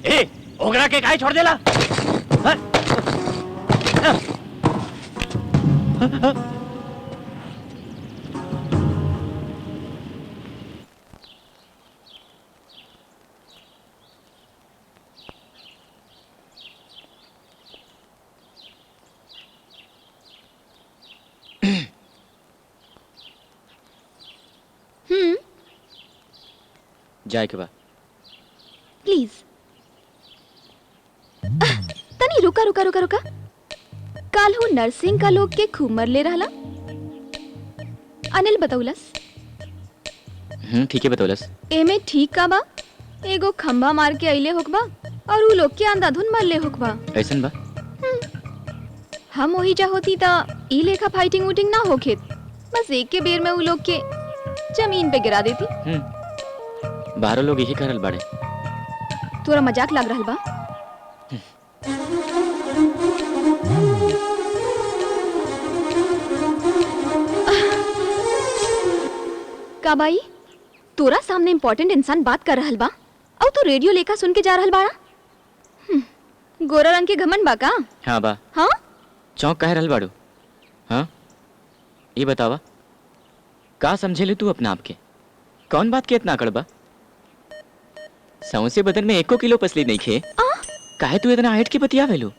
ए ओगरा के काहे छोड़ देला जाए के बाद प्लीज तनी रुका रुका रुका रुका काल हो नर्सिंग का लोग के खूब मर ले रहला अनिल बतौलस ठीक है बतौलस एमे ठीक का बा एगो खंभा मार के अइले होकबा और उ लोग के अंधाधुन मर ले होकबा ऐसन बा हम वही चाहती ता ई लेखा फाइटिंग वुटिंग ना होखेत बस एक के बेर में उ लोग के जमीन पे गिरा देती बाहरों लोग यही करल बाड़े तोरा मजाक लग रहल बा का बाई तोरा सामने इम्पोर्टेंट इंसान बात कर रहल बा और तू रेडियो लेखा सुन के जा रहल बाड़ा गोरा रंग के घमंड बा का हाँ बा हाँ चौंक कह रहल बाड़ू हाँ ये बतावा का समझे ले तू अपने आप के कौन बात के इतना कड़बा सौसे बदन में 1 किलो पसली नहीं खे काहे तू इतना हाइट के बतिया वेलू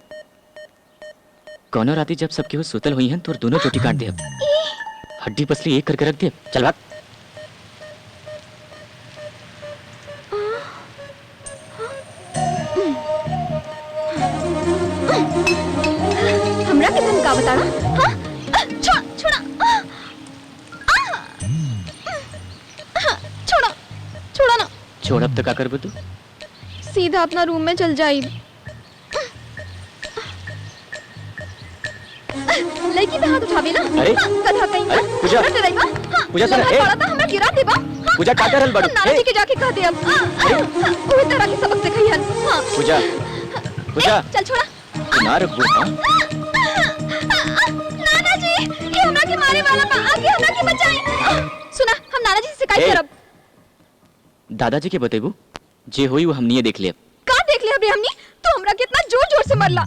कौनो राती जब सबके हो सुतल हुई हैं तो दोनों चोटी काट दे हड्डी पसली एक करके रख दे चल भाग हमरा के तुम का बताड़ा हाँ छोड़ा छोड़ा छोड़ा ना छोड़ अब तक का करबो तू सीधा अपना रूम में चल जाई लड़की पे हाथ उठावे ना अरे कथा कहीं ना पूजा पूजा सुन ए हमरा गिरा देबा पूजा का करल बड़ू नाना जी के जाके कह दे अब वो तरह के सबक सिखाइहन हां पूजा पूजा चल छोड़ा मार बुढ़ा नाना जी ये हमरा के मारे वाला बा आगे हमरा के बचाए सुना हम नाना जी से शिकायत करब दादाजी के बतेबू जे होई वो हमनी देख ले का देख ले अबे हमनी तो हमरा कितना जोर जोर से मरला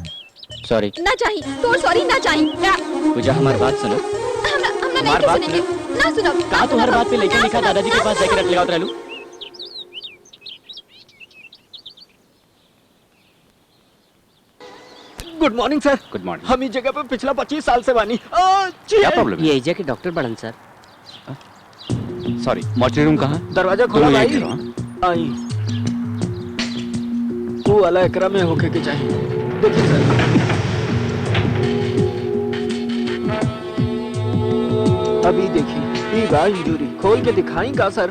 सॉरी। ना चाहिए तोर सॉरी ना चाहिए। पूजा हमारी बात सुनो। हमरा हमरा नहीं हमारी बात सुनेंगे ना सुनो। कहा तो हर बात पे लेके लिखा दादाजी के पास जाके रख ले उतरा लूं। Good morning sir. Good morning. हम इस जगह पे पिछला 25 साल से बानी। क्या प्रॉब्लम है? ये एजा के डॉक्टर बड़न सर। सॉरी, मॉर्चरी रूम कहाँ? दरवाजा खोला दोनों भाई। यहीं खड़ो, आई वो वाला एकरा में होके के चाहिए। देखिए सर। अभी देखिए ये बा इंजरी खोल के दिखाई का सर।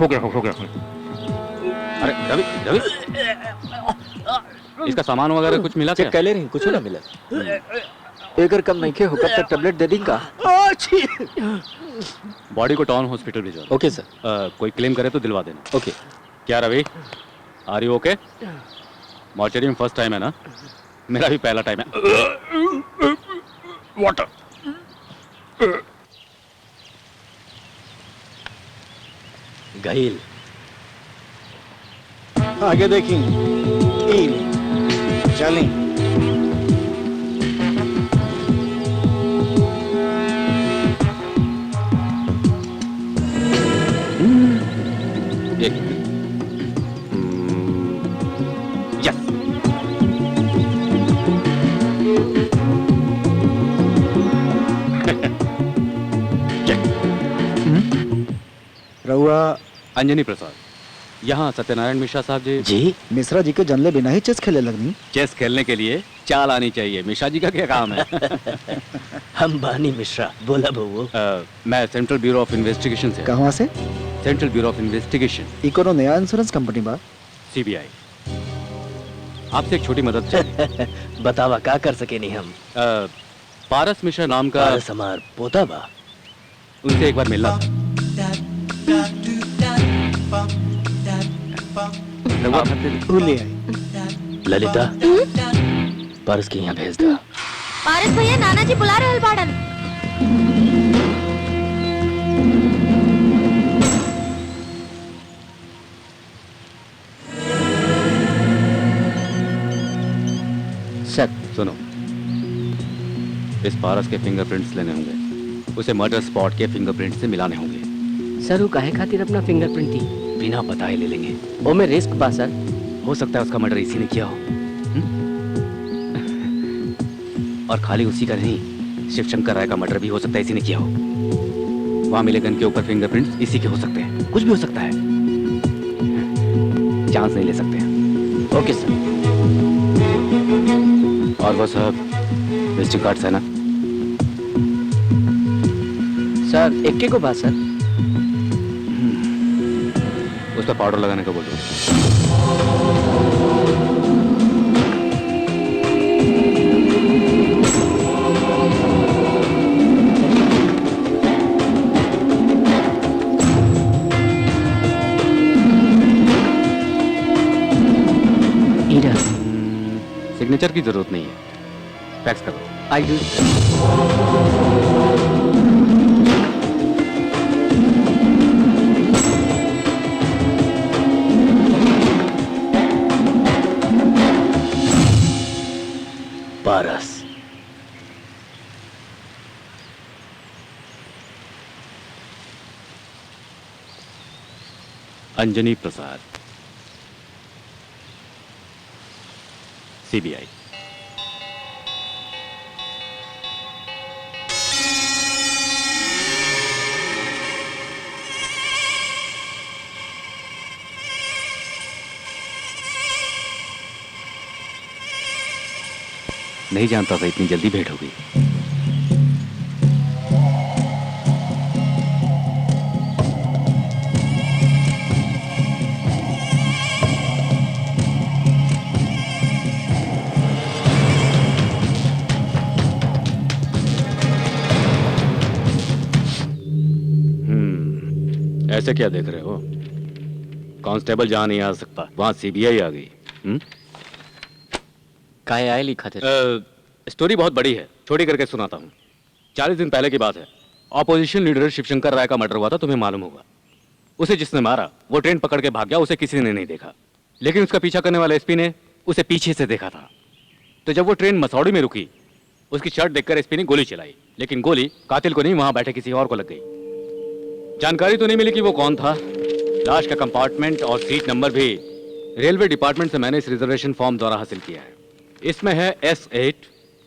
हो गया हो गया। अरे रवि रवि, इसका सामान वगैरह कुछ मिला क्या? चेक कर ले रही, कुछ ना मिला। एकर कम नहीं के हो कब तक टेबलेट दे देंगे। बॉडी को टाउन हॉस्पिटल भेजो। ओके सर। कोई क्लेम करे तो दिलवा देना। ओके। क्या रवि, आर यू ओके? मॉर्चरी में फर्स्ट टाइम है ना? मेरा भी पहला टाइम है। वाटर। घायल। आगे देखी चलें। एक यस। रहुआ अंजनी प्रसाद, यहाँ सत्यनारायण मिश्रा साहब जी। जी मिश्रा जी के जनले बिना ही चेस खेले लगनी। चेस खेलने के लिए चाल आनी चाहिए। मिश्रा जी का क्या काम है? हम बानी मिश्रा, बोला बहू। मैं सेंट्रल ब्यूरो ऑफ इन्वेस्टिगेशन से। कहाँ से? सेंट्रल ब्यूरो ऑफ इन्वेस्टिगेशन, इकोनो नया इंश्योरेंस कंपनी बा। सीबीआई। आपसे एक छोटी मदद चाहिए। बतावा का कर सके नहीं हम। पारस मिश्रा नाम का पारस हमार पोता बा। उनसे एक बार मिलना था। ले आई। ललिता पारस के यहाँ भेज दा। पारस भैया नाना जी बुला रहल बाड़न। सर सुनो, इस पारस के फिंगरप्रिंट्स लेने होंगे। उसे मर्डर स्पॉट के फिंगरप्रिंट से मिलाने होंगे। सर वो काहे खातिर अपना फिंगरप्रिंट दी? बिना बताए ले लेंगे। वो में रिस्क बा सर। हो सकता है उसका मर्डर इसी ने किया हो। और खाली उसी का नहीं, शिवशंकर राय का मर्डर भी हो सकता है इसी ने किया हो। वहां मिले गन के ऊपर फिंगरप्रिंट्स इसी के हो सकते हैं। कुछ भी हो सकता है, चांस नहीं ले सकते हैं। ओके सर। और वो सब विजिटिंग कार्ड्स है ना? सर एक को बात सर। उस पर पाउडर लगाने का बोलो। सिग्नेचर की जरूरत नहीं है, फैक्स करो। I do. Paras Anjani Prasad, CBI. नहीं जानता था इतनी जल्दी भेंट हो गई। ऐसे क्या देख रहे हो? कांस्टेबल जहां नहीं आ सकता वहां सीबीआई आ गई। काहे आए लिखा थे? स्टोरी बहुत बड़ी है, छोटी करके सुनाता हूँ। 40 दिन पहले की बात है। ऑपोजिशन लीडर शिवशंकर राय का मर्डर हुआ था, तुम्हें मालूम होगा। उसे जिसने मारा वो ट्रेन पकड़ के भाग गया, उसे किसी ने नहीं देखा। लेकिन उसका पीछा करने वाले एसपी ने उसे पीछे से देखा था। तो जब वो ट्रेन मसौड़ी में रुकी, उसकी शर्ट देखकर एसपी ने गोली चलाई, लेकिन गोली कातिल को नहीं, वहां बैठे किसी और को लग गई। जानकारी तो नहीं मिली कि वो कौन था। लाश का कंपार्टमेंट और सीट नंबर भी रेलवे डिपार्टमेंट से मैंने इस रिजर्वेशन फॉर्म द्वारा हासिल किया है। इसमें है S8,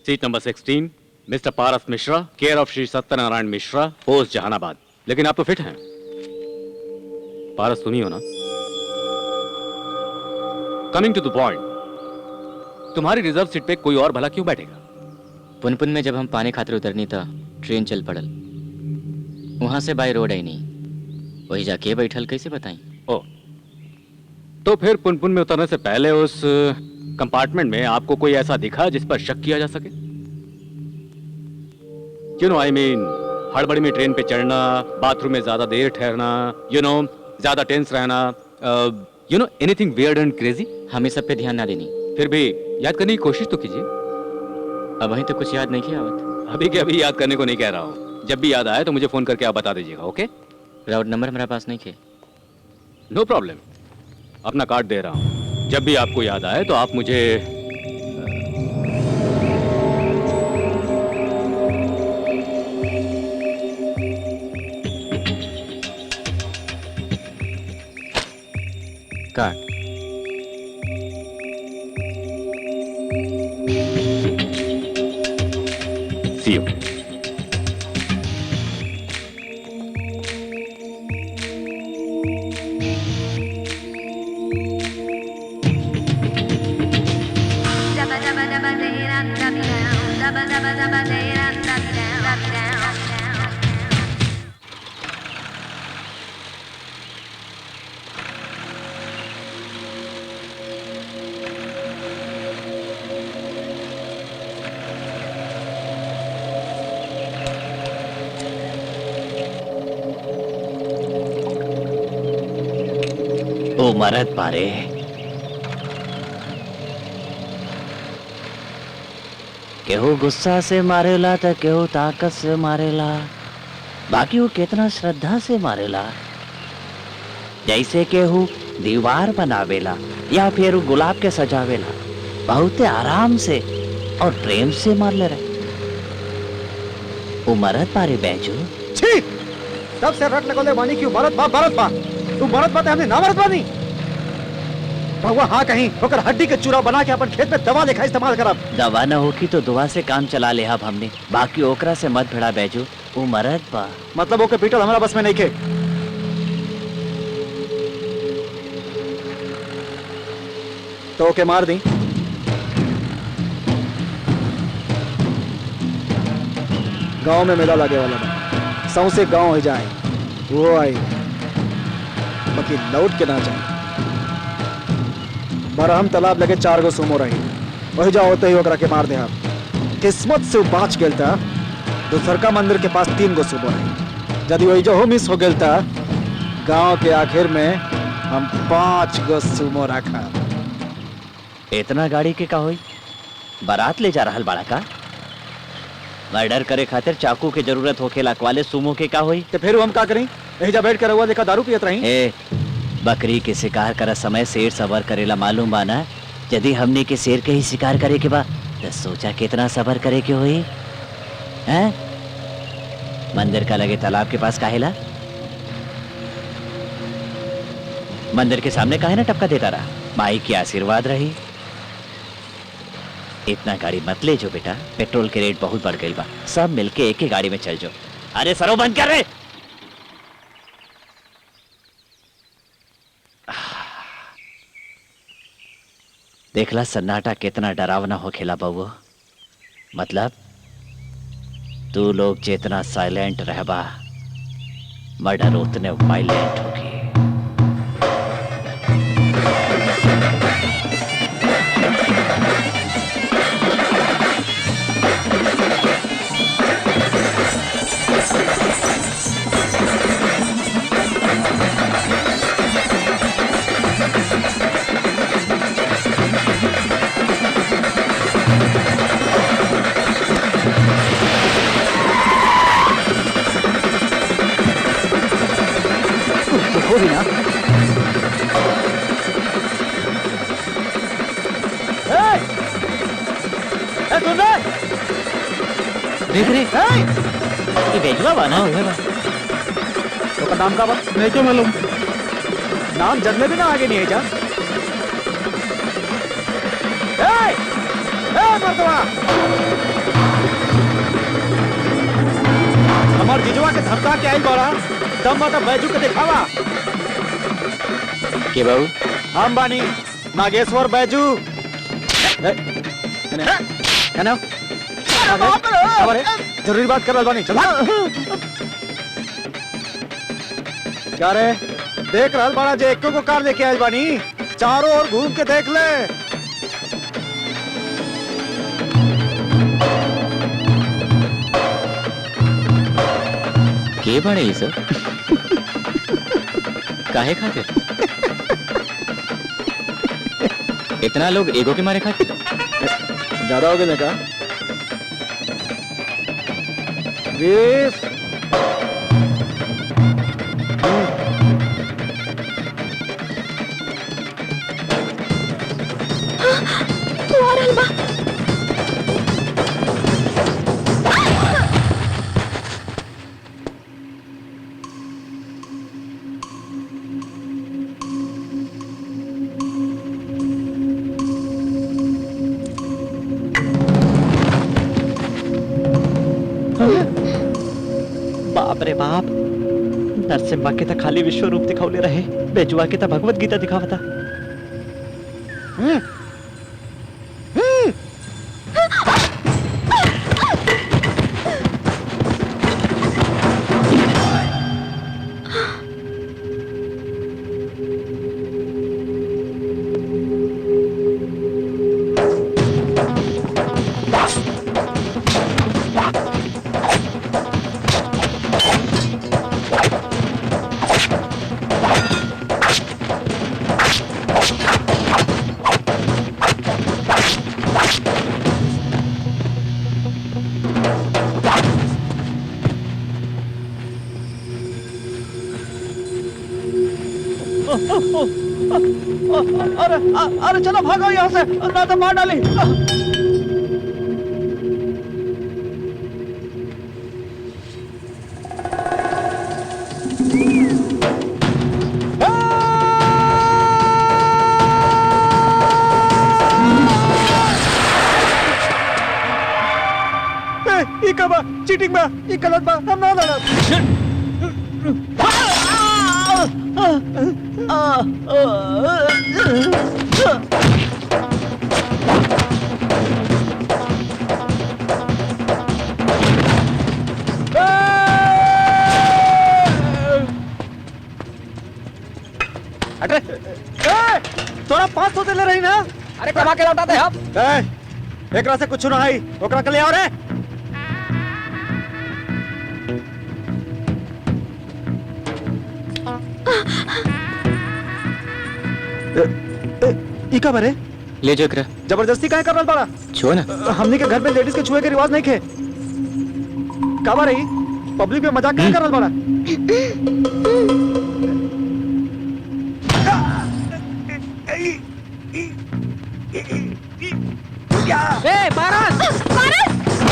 seat number 16, mister Paras Mishra, care of Shri Satyanarayan Mishra, post Jahanabad. लेकिन आप तो फिट हैं। पारस सुनियो ना। कमिंग टू द पॉइंट, तुम्हारी रिजर्व सीट पे कोई और भला क्यों बैठेगा? पुनपुन में जब हम पाने खातिर उतरनी था, ट्रेन चल पड़ल, वहां से बाय रोड आई नहीं, वही जाके बैठल, कैसे बताई? ओ, तो फिर पुनपुन में उतरने से पहले उस कंपार्टमेंट में आपको कोई ऐसा दिखा जिस पर शक किया जा सके? यू नो, आई मीन, हड़बड़ी में ट्रेन पे चढ़ना, बाथरूम में ज्यादा देर ठहरना, यू नो, ज्यादा टेंस रहना, you know, anything weird and crazy. हमें सब पे ध्यान ना देनी। फिर भी याद करने की कोशिश तो कीजिए। अब वहीं तो कुछ याद नहीं किया आवत। अभी के अभी याद करने को नहीं कह रहा हूँ। जब भी याद आए तो मुझे फोन करके आप बता दीजिएगा, ओके? राउट नंबर हमारे पास नहीं थे। नो प्रॉब्लम, अपना कार्ड दे रहा हूँ। जब भी आपको याद आए तो आप मुझे कार्ड। C you. ओ मरद पारे, केहू गुस्सा से मारेला तो केहू ताकत से मारेला, बाकी वो कितना श्रद्धा से मारेला। जैसे केहू दीवार बनावेला या फिर गुलाब के सजावेला, बहुत आराम से और प्रेम से मार ले रहे। वो मरद पारे बैजू छी, तब से रट लगोले बानी क्यों भारत बा तू मरद बात हमने ना मरद बानी। भगवा हाँ कहीं होकर हड्डी के चूरा बना के अपन खेत में दवा लेखा इस्तेमाल करब। दवा न होगी तो दुआ से काम चला ले अब हमने, बाकी ओकरा से मत भिड़ा बैजू। वो मरद बा, मतलब ओके पीटल हमारा बस में नहीं खे। तो ओके मार दी। गांव में मेला लगे वाला बा, सौसे गांव हो जाए वो आई, बाकी लौट के ना जाए। बरहम तालाब लगे 4 गो सुमो रही, वही जाओ होते ही ओकरा के मार दे। हम किस्मत से वो बाँच गेल था। दूसरका मंदिर के पास 3 गो सुमो रही, यदि वही जो मिस हो गेल था, गांव के आखिर में हम 5 गो सुमो रखा। इतना गाड़ी के का होई? बारात ले जा रहल बाड़ा का? मर्डर करे खातिर चाकू के जरूरत होखेला, वाले सुमो के का होई? तो फिर हम का करें? यही जा बैठ कर रहुआ देखा दारू पियत रही। ए, बकरी के शिकार कर समय शेर सबर करेला, मालूम बाना? यदि हमने के शेर के ही शिकार करे के बा तो सोचा कितना सबर करे के होई? हैं? मंदिर का लगे तालाब के पास काहेला? मंदिर के सामने काहे ना टपका देता रहा? माई की आशीर्वाद रही। इतना गाड़ी मत ले जो बेटा, पेट्रोल के रेट बहुत बढ़ गई बा। सब मिलके एक ही गाड़ी में चल जाओ। अरे सरो बंद कर रे। देखला सन्नाटा कितना डरावना हो खेला बउआ। मतलब तू लोग जितना साइलेंट रहबा, मर्डर उतने वायलेंट होगी। हो भी ना। देख रे ये बेजुआ बा ना तो का नाम का बा नहीं क्यों मालूम नाम जन्मे भी ना आगे नहीं है जा मर्दवा हमार जिजवा के धमका के आइल बड़ा दम बता बैजू के दिखावा के बाबू हम बानी नागेश्वर बैजू जरूरी बात कर बानी चल क्या रे देख रहल बाड़ा जे एको को कार लेके आइल बानी चारों ओर घूम के देख ले के बड़े ये सब काहे खाते इतना लोग एगो के मारे खाते ज्यादा हो गए ना का 20 बाप रे बाप नरसिम्हा के तो खाली विश्व रूप दिखावले रहे बेजुआ के तो भगवत गीता दिखावता अरे चलो भागो यहाँ से ना तो मार डाली चीटिंग बा ये गलत बा हम ना लड़ब तोरा 500 दे ले रही ना अरे कमा के लौटा दे हम एकरा से कुछ ना है ओकरा के ले आओ रे इका बरे ले जो एकरा जबरदस्ती काहे कर रहल बाड़ा छो ना हमनी के घर में लेडीज के छुए के रिवाज नहीं खे का बा रही पब्लिक में मजाक काहे कर रहल बाड़ा ए पारस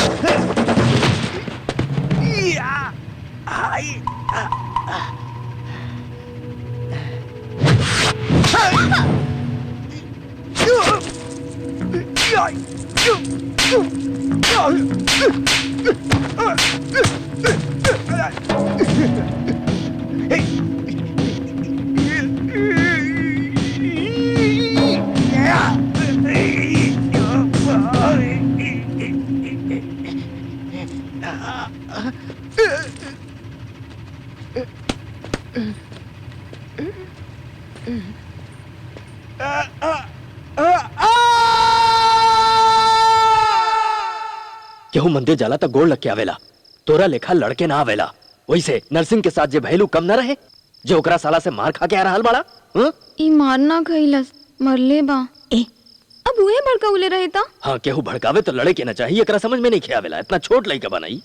केहू मंदिर जाला तो गोड़ लग के आवेला तोरा लेखा लड़के ना आवेला वैसे नरसिंह के साथ जे भैलू कम ना रहे जो ओकरा साला से मार खा के आ रहल बाड़ा ई मारना खइलस मरले बा ए अब उहे भड़काउले रहे ता हाँ केहू भड़कावे तो लड़े के ना चाहिए एकरा समझ में नहीं खे आवेला इतना छोट लइका बनाई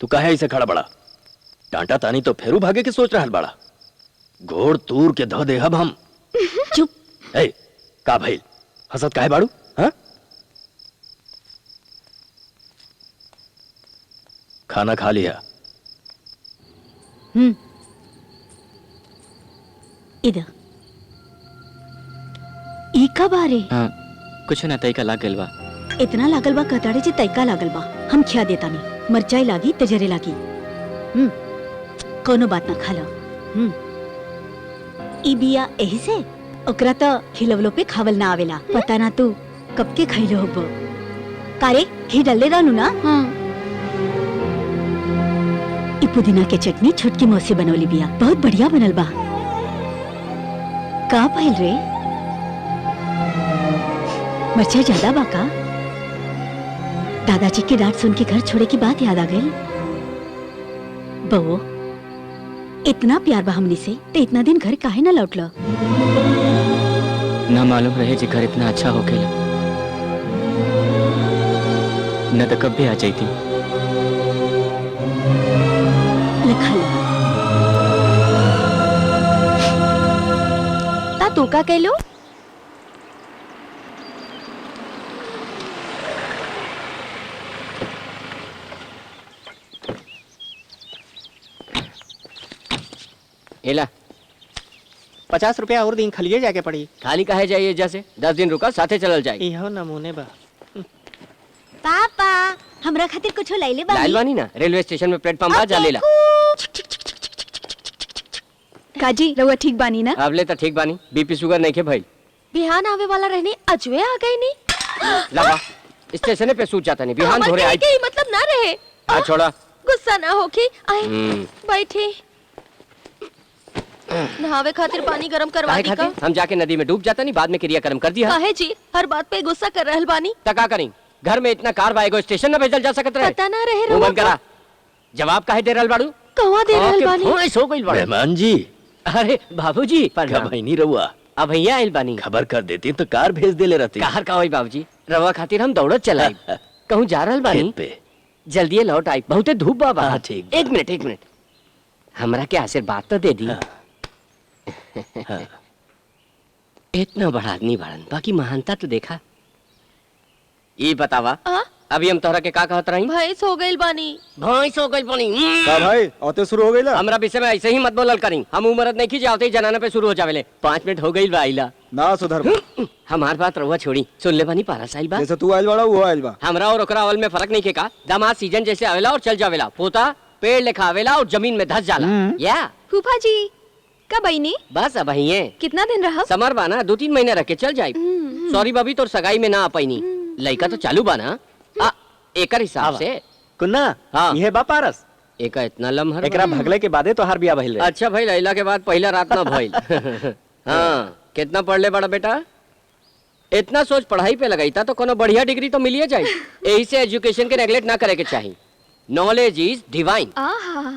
तू काहे ऐसे खड़ा बड़ा डांटा तानी तो फेरू भागे के सोच रहल बाड़ा घोड़ तूर के ध देहब हम चुप ए का भइल हसत काहे बाड़ू हाँ खाना खा लिया? इधर ई कब आ रे? हाँ, कुछ ना तय का लाग गइल बा। इतना लागल बा कताड़े जे तैका लागल बा। हम खिया देता नहीं, मरचाई लागी तजरे लागी। कोनो बात ना खा लो। ई बिया एही से ओकरा तो खिलवलो पे खावल ना आवेला। पता ना तू कब के खइलो होबो। कारे घी डाले रहनु ना? ई पुदीना के चटनी छोटकी मौसी बनौली बिया, बहुत बढ़िया बनल बा। का भइल रे? मरचाई ज्यादा बा का? दादाजी की डांट सुन के घर छोड़े की बात याद आ गई। बहू, इतना प्यार बा हमनी से तो इतना दिन घर काहे ना लौटलो? ना मालूम रहे जे घर इतना अच्छा होकेला, न तो कब भी आ जाती। ता तू का कहलो? एला 50 रुपया और दिन खलिए जाके पड़ी। खाली काहे जाइए जैसे 10 दिन रुका साथे चलल जाए। इहो नमूने बा। पापा हमरा खातिर कुछ लैले बानी। लाइल बानी ना, रेलवे स्टेशन में प्लेटफॉर्म बा, जा लेला। काजी रउआ ठीक बानी ना? अब ले तो ठीक बानी, बीपी शुगर नहीं के भाई। बिहान आवे वाला रहने अजवे आ गई नी। लगा स्टेशन पे सूत जाता नहीं, बिहान धोरे आई। के मतलब ना रहे। आ छोड़ा, गुस्सा ना होके आए बैठे। नहावे खातिर पानी गरम करवा दी का? हम जाके नदी में डूब जाता नहीं, बाद में क्रिया कर्म कर दिया। काहे जी हर बात पे गुस्सा कर रहल बानी? तका करी, घर में इतना कार बाएगो स्टेशन न भेजल जा सकत रहे। पता ना रहे मन करा जवाब काहे दे रहल बाड़ू? कहवा दे रहल बानी? फोन सो गइल बाड़ू। मेहमान जी। अरे बाबूजी कब नहीं रहुआ? अब भैया आइल बानी। खबर कर देती तो कार भेज देले रहती। कार का होई बाबूजी, रवा खातिर हम दौड़त चलाई। कहूं जा रहल बानी पे जल्दी लौट आई, बहुते धूप बा बाहर। ठीक। एक मिनट हमरा के आशीर्वाद तो दे दी। इतना बड़ा आदमी बाड़न, बाकी महानता तो देखा। ये बतावा अभी हम तोहरा के का कहत रही? भैंस हो गइल बानी। भैंस हो गइल बानी। का भाई आते शुरू हो गइला? हमरा विषय में ऐसे ही मत बोलल करी, हम उम्रत नहीं खींचे आते ही जनाना पे शुरू हो जावेले। 5 मिनट हो गइल बा आइला ना सुधर। हमार बात रहुआ छोड़ी, सुन ले बानी पारा साइल बा। जैसे तू आइल बाड़ा वो आइल बा। हमरा और ओकरा अवल में फर्क नहीं के का? दामाद सीजन जैसे आवेला और चल जावेला, पोता पेड़ लेखा आवेला और जमीन में धस जाला। या फूफा जी कब आई नी? बस अब ही है। कितना दिन रहा? समर बाना 2-3 महीने रख के चल जाए। सॉरी भाभी तोर सगाई में ना आ पाईनी, लड़का तो चालू बाना। एकर हिसाब से कुन्ना हाँ ये बा पारस। एका इतना लम्हर एकरा भगले के बादे तो हर बिया भइल रहे। अच्छा भाई लैला के बाद पहला रात ना भइल। हाँ कितना पढ़ ले बड़ा बेटा? इतना सोच पढ़ाई पे लगाईता तो कोनो बढ़िया डिग्री तो मिलिए जाए। यही से एजुकेशन के नेगलेक्ट ना करे के चाहिए। नॉलेज इज डिवाइन,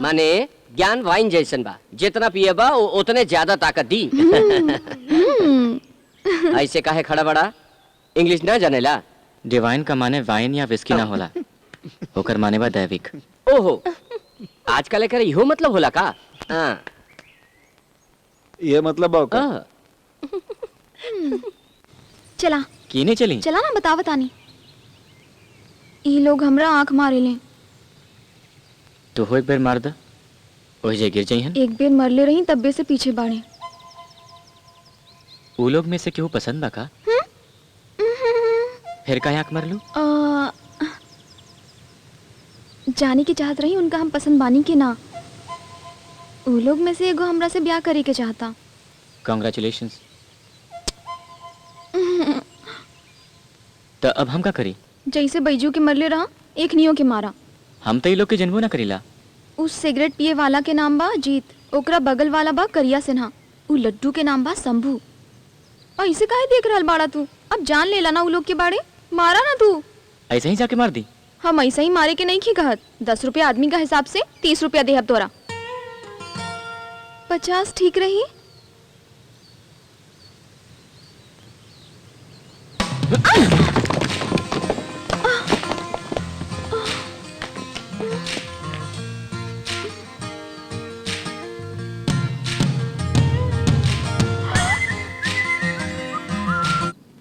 माने ज्ञान वाइन जैसन बा, जितना पिए बा उतने ज्यादा ताकत दी। ऐसे काहे खड़ा बड़ा? इंग्लिश ना जानेला? डिवाइन का माने वाइन या विस्की ना होला, होकर माने बा दैविक। ओहो आजकल एकर इहो मतलब होला का? हाँ ये मतलब का? चला की नहीं चली? चला ना बतावा तानी। ये लोग हमरा आंख मारे ले। तो हो एक बार मार द, ओही जे गिर जाइहन। एक बेर मरले रही तब्बे से पीछे बाड़े। उ लोग में से केहू पसंद बा का? फिर काहे आंख मारलू? जाने की चाहत रही उनका हम पसंद बानी के ना। उ लोग में से एगो हमरा से ब्याह करे के चाहता। कांग्रेचुलेशंस। तो अब हम का करी? जैसे बैजू के मरले रहा एक नियो के मारा। हम तो ये लोग के जन्मो ना करीला। उस सिगरेट पिए वाला के नाम बा जीत, ओकरा बगल वाला बा करिया सिन्हा, उ लड्डू के नाम बा शंभू। ऐसे काहे देख रहल बाड़ा तू? अब जान लेला ना उ लोग के बारे, मारा ना तू। ऐसे ही जाके मार दी? हम ऐसे ही मारे के नहीं की कहत। 10 रुपया आदमी का हिसाब से 30 रुपया देहब तोरा। 50 ठीक रही?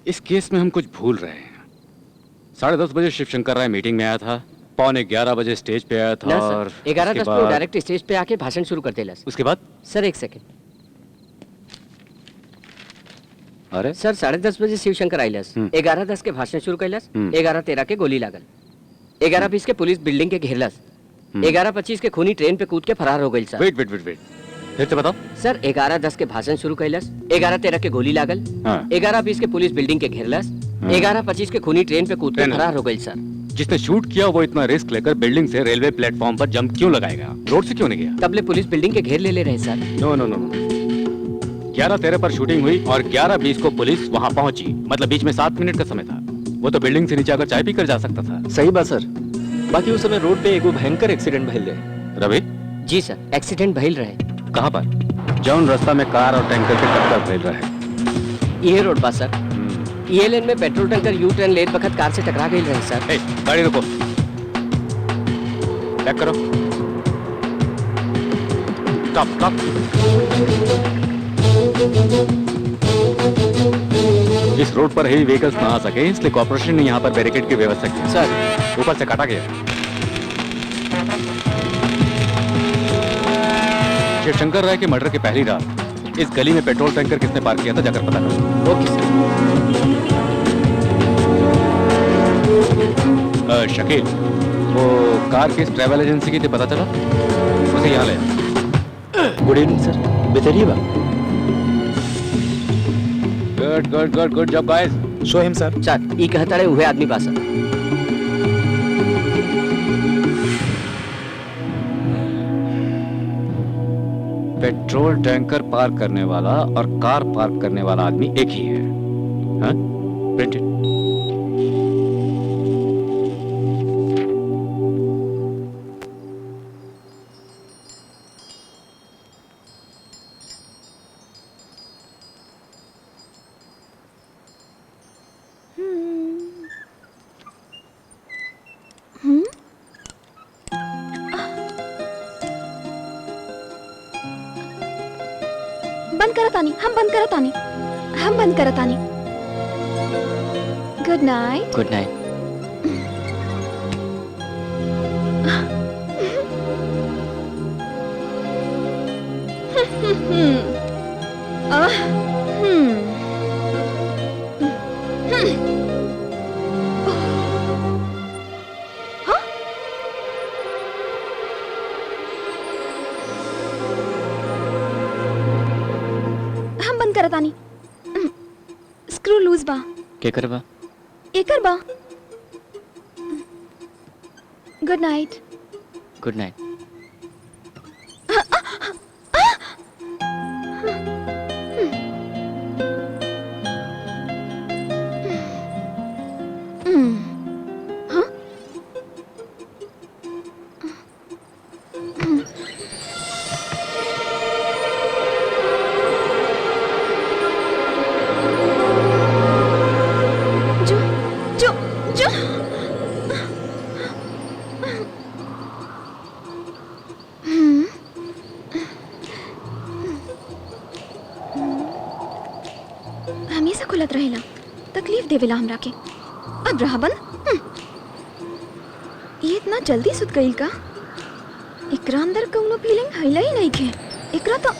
इस केस में हम कुछ भूल रहे हैं। 10:30 बजे शिव शंकर राय मीटिंग में आया था, 11:15 बजे स्टेज पे आया था ना और सर 11:10 उसके पे वो बाद- डायरेक्ट स्टेज पे आके भाषण शुरू कर देला उसके बाद सर। एक सेकंड अरे सर 10:30 बजे शिवशंकर आइलस 11:10 के भाषण शुरू कैलस 11:13 के गोली लागल 11:20 के पुलिस बिल्डिंग के घेरलस 11:25 के खूनी ट्रेन पे कूद के फरार हो गई सर। वेट वेट वेट वेट फिर से बताओ। सर 11:10 के भाषण शुरू कैलस 11:13 के गोली लागल 11:20 के पुलिस बिल्डिंग के घेरलस 11:25 के खूनी ट्रेन पे कूद के फरार हो गई सर। जिसने शूट किया वो इतना रिस्क लेकर बिल्डिंग से रेलवे प्लेटफॉर्म पर जंप क्यों लगाएगा? रोड से क्यों नहीं गया? तबले पुलिस बिल्डिंग के घेर ले रहे सर। नो नो नो 11:13 पर शूटिंग हुई और 11:20 को पुलिस वहां पहुंची, मतलब बीच में 7 मिनट का समय था। वो तो बिल्डिंग से नीचे आकर चाय पीकर जा सकता था। सही बात सर। बाकी उस समय रोड पे एगो भयंकर एक्सीडेंट भइल रहे। रवि जी सर एक्सीडेंट भइल रहे। कहाँ पर? जौन रास्ता में कार और टैंकर के टक्कर भइल रहे। ये रोड पर सर। ये लेन में पेट्रोल टैंकर यू टर्न लेत वक्त कार से टकरा गई रहे सर। गाड़ी रुको, बैक करो, स्टॉप स्टॉप। इस रोड पर हेवी व्हीकल्स ना आ सके इसलिए कॉर्पोरेशन ने यहाँ पर बैरिकेड की व्यवस्था की सर। ऊपर से काटा गया। शिवशंकर राय के मर्डर की पहली रात इस गली में पेट्रोल टैंकर किसने पार्क किया था जाकर पता करो। ओके सर। शकील, वो कार किस ट्रैवल एजेंसी की थी पता चला? उसे यहाँ ले। गुड इवनिंग सर, बेहतरीन बा। Good good good good job guys. Show him sir. सर ई कहता रहे हुए आदमी बा सर। पेट्रोल टैंकर पार्क करने वाला और कार पार्क करने वाला आदमी एक ही है। हाँ? प्रिंटेड। बंद करत आनी, हम बंद करत आनी, हम बंद करत आनी। Good night. Good night. हम बंद करत आनी। स्क्रू लूज बा। के करबा? एकर बा। Good night. Good night. हमेशा खुलत रहेला, तकलीफ देवेला हमरा के। अब रहा बंद। ये इतना जल्दी सुत गई का? एकरा अंदर कौनो फीलिंग हैला ही नहीं खे। एकरा तो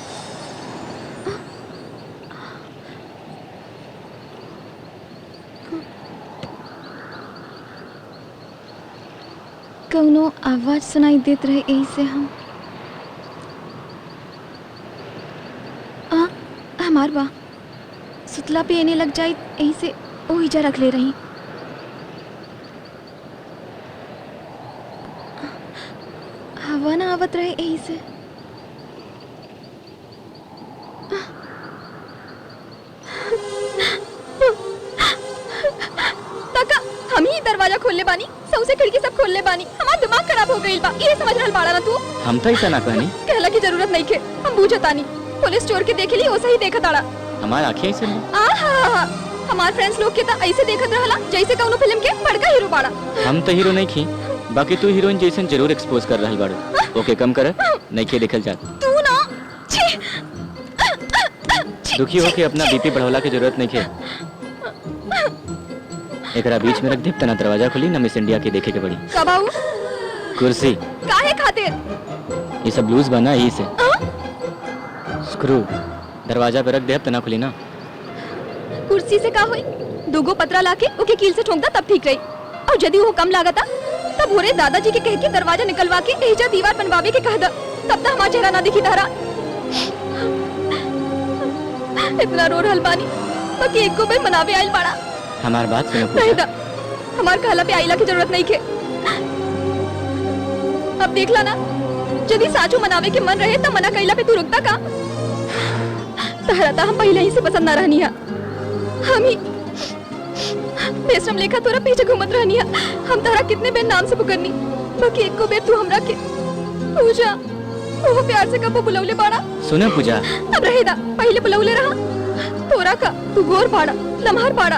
कौनो आवाज सुनाई देत रहे यही से हम हमार बा सुतला पे एने लग जाई यही से ओहिजा रख ले रही। हवा ना आवत रहे यही से। तका हम ही दरवाजा खोलले बानी, सौसे खिड़की सब खोलले बानी। हमार दिमाग खराब हो गइल बा। ये समझ रहल बाड़ा ना तू? हम तो ऐसा ना कहनी। कहला की जरूरत नहीं के, हम बूझतानी। पुलिस चोर के देखेली ओसा ही देखत आड़ा। हमार आँखें ऐसे नहीं। आहा हमार फ्रेंड्स लोग के त ऐसे देखत रहला जैसे कौनो फिल्म के बड़का हीरो बाड़ा। हम तो हीरो नहीं खी, बाकी तू हीरोइन जैसन जरूर एक्सपोज कर रहल बाड़ू। ओके कम कर, नहीं के देखल जात। तू ना छी दुखी हो के अपना बीपी बढ़ावला की जरूरत नहीं है। एकरा बीच में रख दे तना दरवाजा खुली ना मिस इंडिया के देखे के पड़ी। कब आऊ? कुर्सी काहे खातिर? ये सब लूज बना यही से। स्क्रू दरवाजा पे रख दे, अब तो ना खुली ना। कुर्सी से का होई? दूगो पतरा लाके ओके कील से ठोक दा तब ठीक रही। और यदि वो कम लागता तब होरे दादाजी के कह के दरवाजा निकलवा के एजा दीवार बनवावे के कह दा, तब तक हमारा चेहरा ना दिखी तारा। इतना रो रहल बानी बाकी एक को भी मनावे आइल बाड़ा। हमार बात सुनो नहीं दा, हमार कहला पे आइला की जरूरत नहीं के। अब देख ला ना, यदि साचू मनावे के मन रहे तब मना कइला पे तू रुकता का? तहरा ता हम पहले ही से पसंद ना रहनी है। हम ही बेशरम लेखा तोरा पीछे घूमत रहनी है। हम तारा कितने बेर नाम से पुकारनी, बाकी एक को बेर तू हमरा के पूजा वो प्यार से कब बुलौले बाड़ा। सुनो पूजा, अब रहेदा पहले बुलौले रहा। तोरा का तू गोर बाड़ा, लम्हार बाड़ा,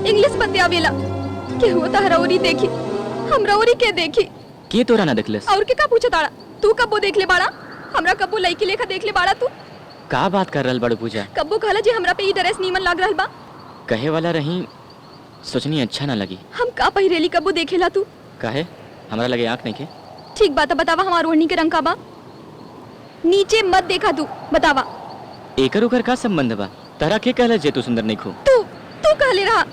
इंग्लिश बत्ते आवेला के हुआ तारा ओरी देखी, हमरा ओरी के देखी के तोरा ना देखलस? और के का पूछा ताड़ा? तू कब्बो देख ले बाड़ा, हमरा कब्बो लइकी लेखा देख ले बाड़ा। तू का बात कर रहल बड़ पूजा? कब्बो कहला जे हमरा पे ई ड्रेस नीमन लाग रहल बा। कहे वाला रही, सोचनी अच्छा ना लगी। हम का पहिरेली कब्बो देखेला तू? काहे? हमरा लगे आंख नहीं के। ठीक बात बतावा, हमार ओढ़नी के रंग का बा? नीचे मत देखा तू, बतावा। एकर उकर का संबंध बा? तारा के कहला जे तू सुंदर नहीं खो? तू कहले रहा।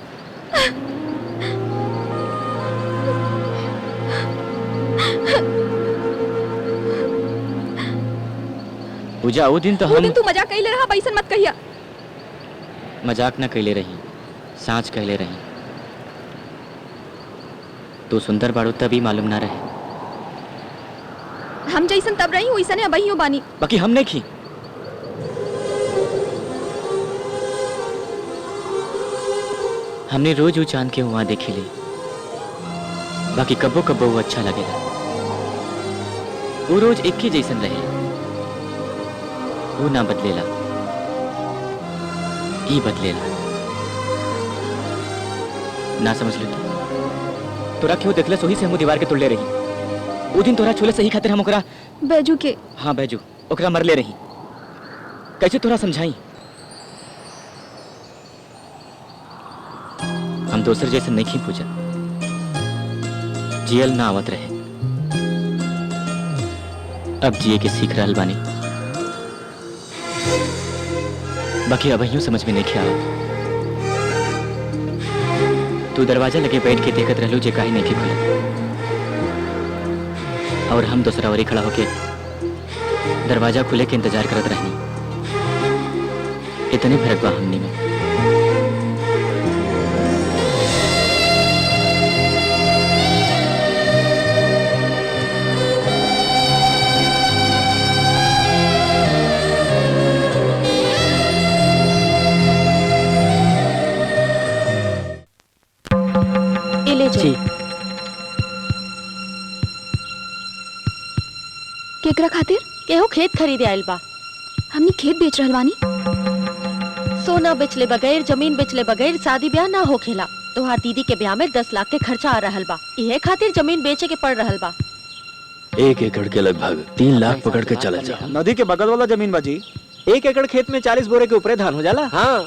पूजा वो दिन तो वो हम दिन तू मजाक कइले रहा, बैसन मत कहिया। मजाक न कैले रही, सांच कहले रही। तू सुंदर बाड़ू तभी मालूम ना रहे। हम जैसन तब रही वैसने अबहियो बानी। बाकी हम नहीं की। हमने रोज वो चांद के वहां देखी ली, बाकी कब्बो कब्बो वो अच्छा लगेला। वो रोज एक ही जैसन रहे, वो ना बदलेला, ई बदलेला। ना समझ लो तोरा क्यों देखले सोही से हम दीवार के तोड़ले रही। वो दिन तोरा छोले सही खातिर हम ओकरा बैजू के। हाँ बैजू ओकरा मरले रही। कैसे तोरा समझाई? हम दोसर जैसे नहीं खी पूजा, जियल ना आवत रहे, अब जिए के सीख रहल बानी। बाकी अब यूं समझ में नहीं ख्याल। तू दरवाजा लगे बैठ के देखत रहलू जे काहे नहीं के खुले, और हम दूसरा वरी खड़ा होके दरवाजा खुले के इंतजार करत रहनी। इतने फर्क बा हमनी में। जी केकरा खातिर? केहू खेत खरीदे आइल बा। हमनी खेत बेच रहल बानी। सोना बेचले बगैर, जमीन बेचले बगैर शादी ब्याह ना होखेला। तोहार दीदी के ब्याह में 10 लाख के खर्चा आ रहल बा, इहे खातिर जमीन बेचे के पड़ रहल बा। 1 एकड़ के लगभग 3 लाख पकड़ के चल जा। नदी के बगल वाला जमीन बाजी। 1 एकड़ खेत में 40 बोरे के ऊपरे धान हो जाला। हाँ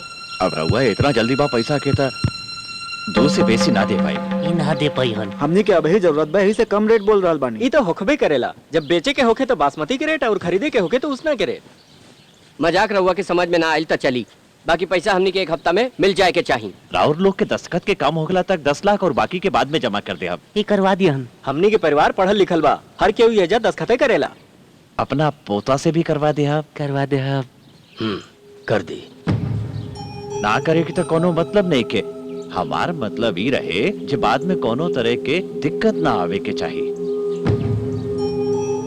अब रहुआ इतना जल्दी बा पैसा के था 2 से बेसी ना दे पाई। ना दे पाई हन। हमनी के अभी जरूरत बा, यही से कम रेट बोल रहल बानी। ई तो होखबे करेला, जब बेचे के होखे तो बासमती के रेट और खरीदे के होखे तो उसना के रेट। मजाक रहुआ के समझ में ना आइल तो चली, बाकी पैसा हमनी के 1 हफ्ता में मिल जाए के चाहिए। राउर लोग के दस्तखत के काम होगला तक 10 लाख और बाकी के बाद में जमा कर दे। हम ये करवा दिया हन। हमनी के परिवार पढ़ल लिखल बा, हर केहू ये दस्तखते करेला। अपना पोता से भी करवा दे। आप करवा दे। आप कर दी। ना करे की तो कोनो मतलब नहीं के। हमार मतलब ही रहे जे बाद में कोनो तरह के दिक्कत ना आवे के चाहिए।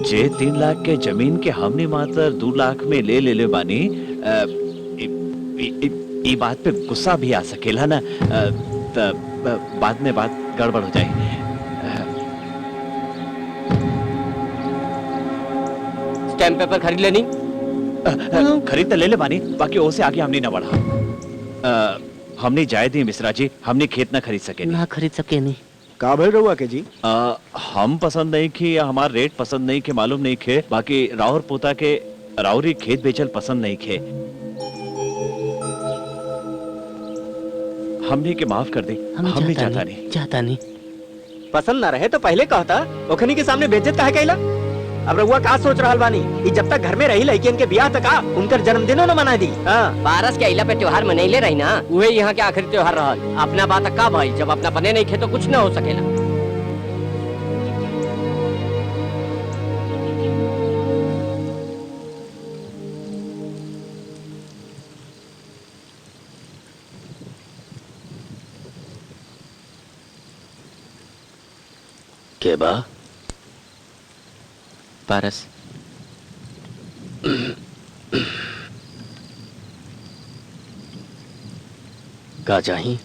जे 3 लाख के जमीन के हमने मात्र 2 लाख में ले बानी, ई बात पे गुस्सा भी आ सकेला ना, बाद में बात गड़बड़ हो जाए। स्टैम्प पेपर खरीद लेनी। खरीद तो ले ले बानी, बाकी ओसे आगे हमने ना बढ़ा। हमने जाए दी मिश्रा जी, हमने खेत ना खरीद सके। ना खरीद सके नहीं। का भइल रहुआ के जी? हम पसंद नहीं की या हमार रेट पसंद नहीं के मालूम नहीं खे, बाकी राउर पोता के राउरी खेत बेचल पसंद नहीं खे। हमने के माफ कर दी। हमने चाहता नहीं। पसंद ना रहे तो पहले कहता ओखनी के सामने बेइज्जत काहे कैला। अब रउआ का सोच रहल बानी कि जब तक घर में रही लड़कियन के ब्याह तक उनकर जन्मदिनों न मना दी। पारस के अइला पे त्योहार मनैले रही ना, उहे यहाँ के आखिरी त्योहार रहल। अपना बात का भाई, जब अपना बने नहीं खे तो कुछ न हो सकेला। के बा पारस, का चाही?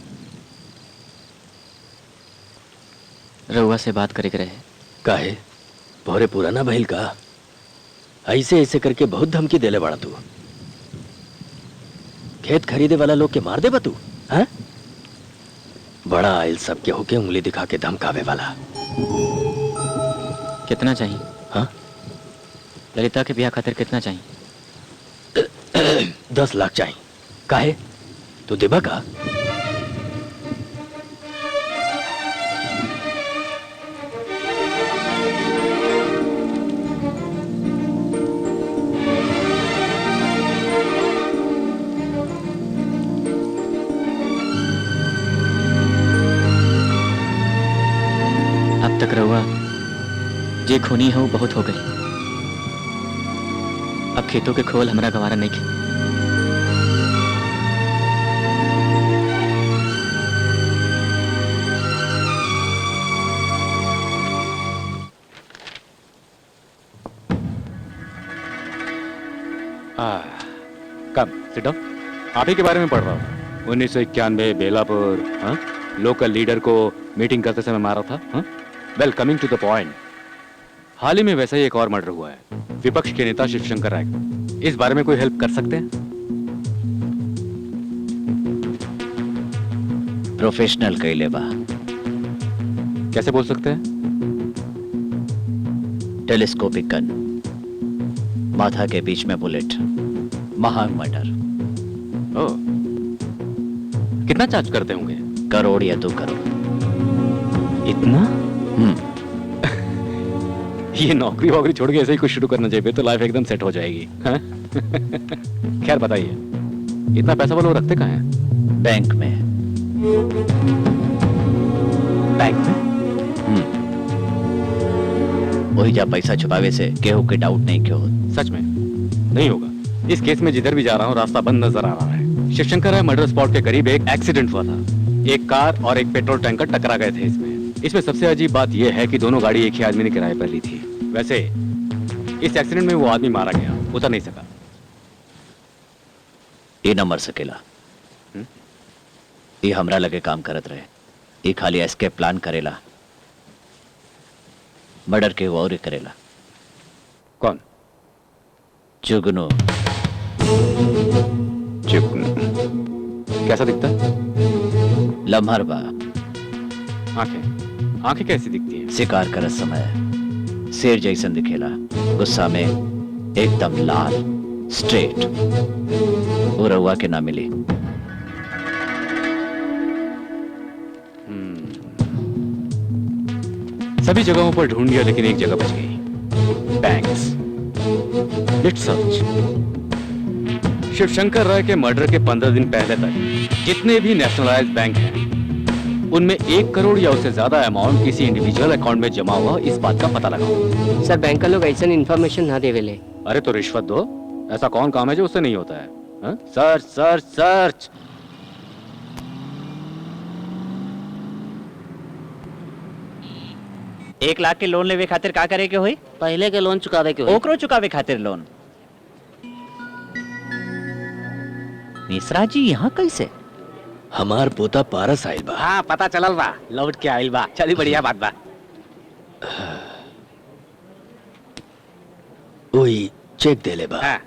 रउआ से बात करे के रहे। काहे भोरे पुराना भइल का? ऐसे ऐसे करके बहुत धमकी देले बड़ा तू। खेत खरीदे वाला लोग के मार दे बा तू, हैं? बड़ा आयल सब के होके उंगली दिखा के धमकावे वाला। कितना चाहिए? हाँ, ललिता के ब्याह खातिर कितना चाहिए? 10 लाख चाहिए। काहे तू देबा का? अब तक रहुआ जे खूनी है वो बहुत हो गई। अब खेतों के खोल हमारा गवारा नहीं की। Come sit down. आप ही के बारे में पढ़ रहा हूँ। 1991 बेलापुर, हाँ? लोकल लीडर को मीटिंग करते समय मारा था। हाँ? Well, coming to the point, हाल ही में वैसा ही एक और मर्डर हुआ है, विपक्ष के नेता शिवशंकर राय। इस बारे में कोई हेल्प कर सकते हैं? प्रोफेशनल कैले बा। कैसे बोल सकते हैं? टेलीस्कोपिक गन, माथा के बीच में बुलेट, महान मर्डर। ओह, कितना चार्ज करते होंगे? 1 करोड़ या 2 करोड़। इतना? ये नौकरी वोकरी छोड़ के ऐसे ही कुछ शुरू करना चाहिए, तो लाइफ एकदम सेट हो जाएगी। खैर बताइए, इतना पैसा वो लोग रखते कहाँ हैं? बैंक में। बैंक में? वही जा पैसा छुपावे से केहू के डाउट नहीं क्यों? सच में नहीं होगा। इस केस में जिधर भी जा रहा हूँ रास्ता बंद नजर आ रहा है। शिवशंकर राय मर्डर स्पॉट के करीब एक एक्सीडेंट हुआ था। एक कार और एक पेट्रोल टैंकर टकरा गए थे। इसमें सबसे अजीब बात यह है कि दोनों गाड़ी एक ही आदमी ने किराए पर ली थी। वैसे इस एक्सीडेंट में वो आदमी मारा गया, उतर नहीं सका। ये न मर सकेला। ये हमरा लगे काम करत रहे। ये खाली एस्केप प्लान करेला, मर्डर के वो और ही करेला। कौन? जुगनू। जुगनू कैसा दिखता है? लम्हर बा। आंखें आंखें कैसी दिखती हैं? शिकार करत समय शेर जैसन दिखेला, गुस्सा में एकदम लाल स्ट्रेट। वो रउआ के ना मिली। सभी जगहों पर ढूंढ लिया लेकिन एक जगह बच गई, banks. Let's search. Shivshankar Rai के मर्डर के 15 दिन पहले तक जितने भी नेशनलाइज्ड बैंक हैं उनमें 1 करोड़ या उससे ज्यादा अमाउंट किसी इंडिविजुअल अकाउंट में जमा हुआ, इस बात का पता लगाओ। सर, बैंक का लोग ऐसा इन्फॉर्मेशन ना देवेले। अरे तो रिश्वत दो। ऐसा कौन काम है जो उससे नहीं होता है? हा? Search search search. एक लाख के लोन लेवे खातिर का करे के होई? पहले के लोन चुकावे के होई। ओकरो चुकावे खातिर लोन। मिश्रा जी यहाँ कैसे? हमार पोता पारस आइल बा। हाँ, पता चलल बा, लौट के आइल बा। चली बढ़िया बात बा। वही चेक देले बा। हाँ।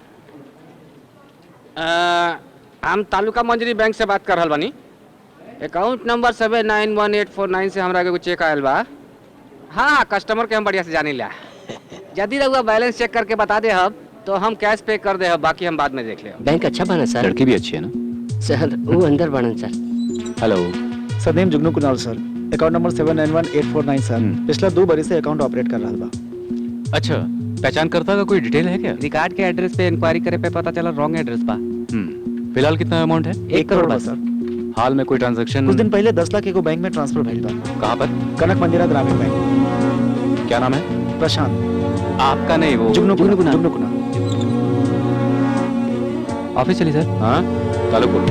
हम तालुका मंजरी बैंक से बात कर रहल बानी। अकाउंट नंबर 791849 से हमरा के चेक आयल बा। हाँ, कस्टमर के हम बढ़िया से जानी ला। यदि रहुआ बैलेंस चेक करके बता दे हब तो हम कैश पे कर दे हब, बाकी हम बाद में देख ले। बैंक अच्छा बना सर। लड़की भी अच्छी है ना? सर वो अंदर बनन सर। हेलो सर, नेम जुगनू कुणाल सर। अकाउंट नंबर 791849 पिछला 2 बरी से अकाउंट ऑपरेट कर रहा बा। अच्छा, पहचानकर्ता का कोई डिटेल है क्या? रिकॉर्ड के एड्रेस पे इंक्वायरी करे पे पता चला रॉन्ग एड्रेस बा। फिलहाल कितना अमाउंट है? 1 करोड़ बा सर। हाल में कोई ट्रांजैक्शन? कुछ दिन पहले 10 लाख एगो बैंक में ट्रांसफर भइल बा। कहाँ पर? कनक मंदिरा ग्रामीण बैंक। क्या नाम है? प्रशांत। आपका नहीं, वो जुगनुकुना। ऑफिस चलिए सर। हाँ, ताल्लुक बोलो।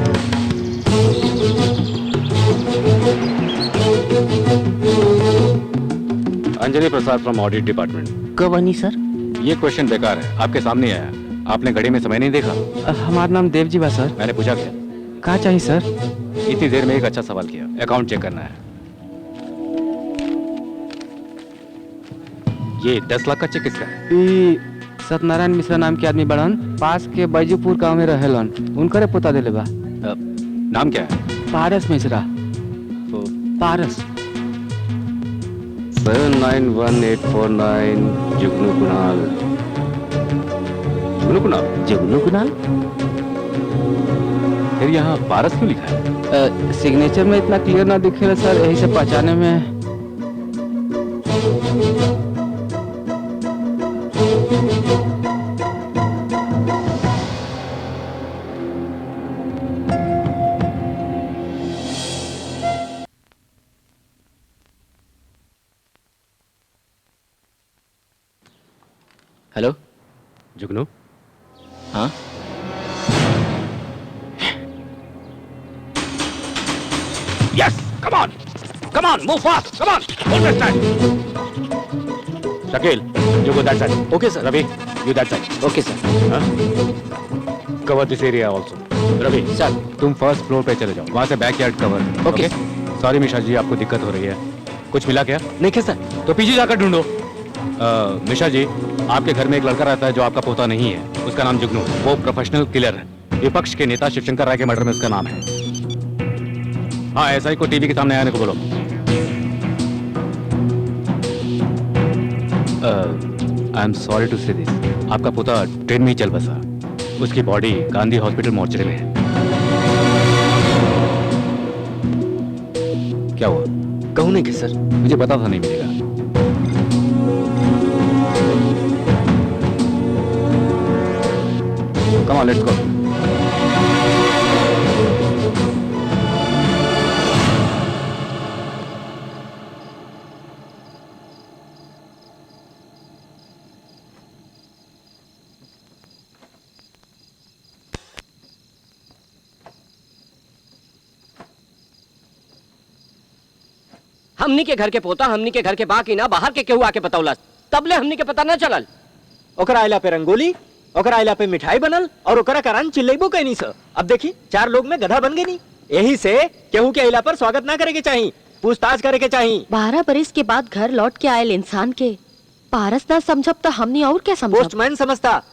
अंजलि प्रसाद फ्रॉम ऑडिट डिपार्टमेंट। कब आनी सर? ये क्वेश्चन बेकार है, आपके सामने ही आया। आपने घड़ी में समय नहीं देखा? हमारा नाम देव जी बा सर। मैंने पूछा क्या? कहाँ चाहिए सर? इतनी देर में एक अच्छा सवाल किया। अकाउंट चेक करना है। ये 10 लाख का चेक किसका है? सत्यनारायण मिश्रा नाम के आदमी बड़न, पास के बैजूपुर गांव में रहेलन, उनकरे पता देले बा। नाम क्या है? पारस मिश्रा। पारस। 791849 जुगनू कुणाल। जुगनू कुणाल? फिर यहाँ पारस क्यों लिखा है? सिग्नेचर में इतना क्लियर ना दिखे सर, यही से पहचाने में। हेलो जुगनू। हाँ, Yes, come on, move fast, come on, hold that side. Shakeel, you go that side. Okay sir. Ravi, you that side. Okay sir. Cover this area also. रवि, सर। तुम फर्स्ट फ्लोर पे चले जाओ, वहाँ से बैकयार्ड कवर। ओके। Sorry Mishra ji, आपको दिक्कत हो रही है। कुछ मिला क्या? नहीं क्या सर? तो पीछे जाकर ढूंढो। मिश्रा जी, आपके घर में एक लड़का रहता है जो आपका पोता नहीं है। उसका नाम जुगनू, वो प्रोफेशनल किलर है। विपक्ष के नेता शिवशंकर राय के मर्डर में उसका नाम है। हाँ, ऐसा ही को टीवी के सामने आने को बोलो। आई एम सॉरी टू से दिस, आपका पोता ट्रेन में ही चल बसा। उसकी बॉडी गांधी हॉस्पिटल मोर्चरी में है। क्या हुआ? कहूँ नहीं कि सर। मुझे पता था नहीं मिलेगा। Come on, let's go. हमनी के घर के पोता, हमनी के घर के बाकी ना बाहर के केहू आके बतौलस, तबले हमनी के पता न चलल। ओकरा आइला पे रंगोली, ओकरा आइला पे मिठाई बनल और ओकरा कारण चिल्लेबो कैनी सर। अब देखी 4 लोग में गधा बन गई नहीं। यही से केहू के आइला पर स्वागत ना करे के चाहिए, पूछताछ करे के चाहिए। 12 बरिस के बाद घर लौट के आयल इंसान के पारस ना समझब तो हमनी और क्या समझब? पोस्टमैन समझता।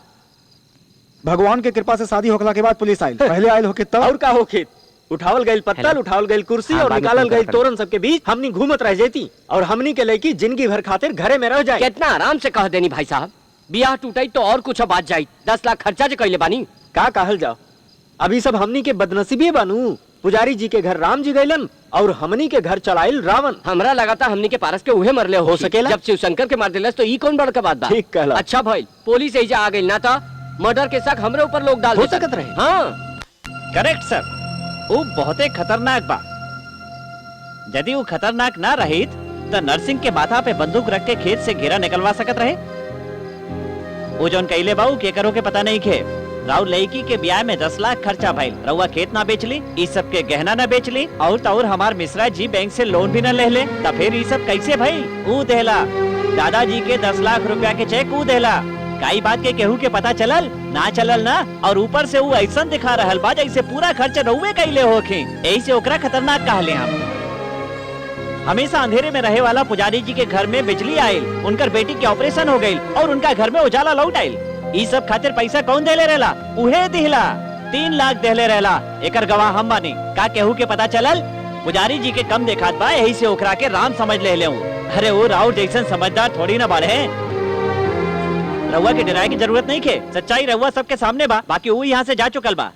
भगवान के कृपा से शादी होखला के बाद पुलिस आयल, पहले आयल होके तब। और का होके उठावल गई पत्तल, उठावल गई कुर्सी और निकालल गई तोरन सबके बीच हमनी घूमत रह जाती और हमनी के लड़की जिंदगी भर खातिर घरे में रह जाए। कितना आराम से कह देनी भाई साहब, बियाह टूटाई तो और कुछ बात जाई। 10 लाख खर्चा जो कैले बानी का कहल जाओ। अभी सब हमनी के बदनसीबी बानू। पुजारी जी के घर राम जी गइलन और हमनी के घर चलाइल रावण। हमरा लगा था हमनी के पारस के उहे मरले हो सकेला। जब शिवशंकर के मार दिलस तो ई कौन बड़का बात बा? ठीक कहला। अच्छा भइल पुलिस एजा आ गइल, ना था मर्डर के शक हमरे ऊपर लोग डाल हो देता। सकत रहे। हाँ करेक्ट सर, वो बहुत खतरनाक बा। यदि वो खतरनाक ना रहित तो नरसिंह के माथा पे बंदूक रख के खेत से घेरा निकलवा सकत रहे। वो जौन कैले बाऊ के करो के पता नहीं खे। राव लड़की के ब्याह में 10 लाख खर्चा भइल, रउआ खेत ना बेच ली, इस सब के गहना ना बेच ली और तो और हमार मिश्रा जी बैंक से लोन भी ना ले ले, तो फिर ये सब कैसे भइल? ऊ देला दादाजी के 10 लाख रुपया के चेक ऊ देला। कई बात के केहू के पता चलल ना चलल ना, और ऊपर से वो ऐसा दिखा रहल बा जैसे पूरा खर्चा रउए कैले होखे। ऐसे ओकरा खतरनाक कहले हम। हमेशा अंधेरे में रहे वाला पुजारी जी के घर में बिजली आयल, उनकर बेटी के ऑपरेशन हो गई और उनका घर में उजाला लौट आयल। ई सब खातिर पैसा कौन देले रहला? उहे दिहला। 3 लाख देले रहला, एकर गवाह हम बानी। का केहू के पता चलल? पुजारी जी के कम देखात बा, यही से ओकरा के राम समझ ले लेऊ। अरे वो राव जैसन समझदार थोड़ी ना बाड़े। रउआ के डराए की जरूरत नहीं खे, सच्चाई रउआ सबके सामने बा। बाकी वो यहाँ से जा चुकल बा।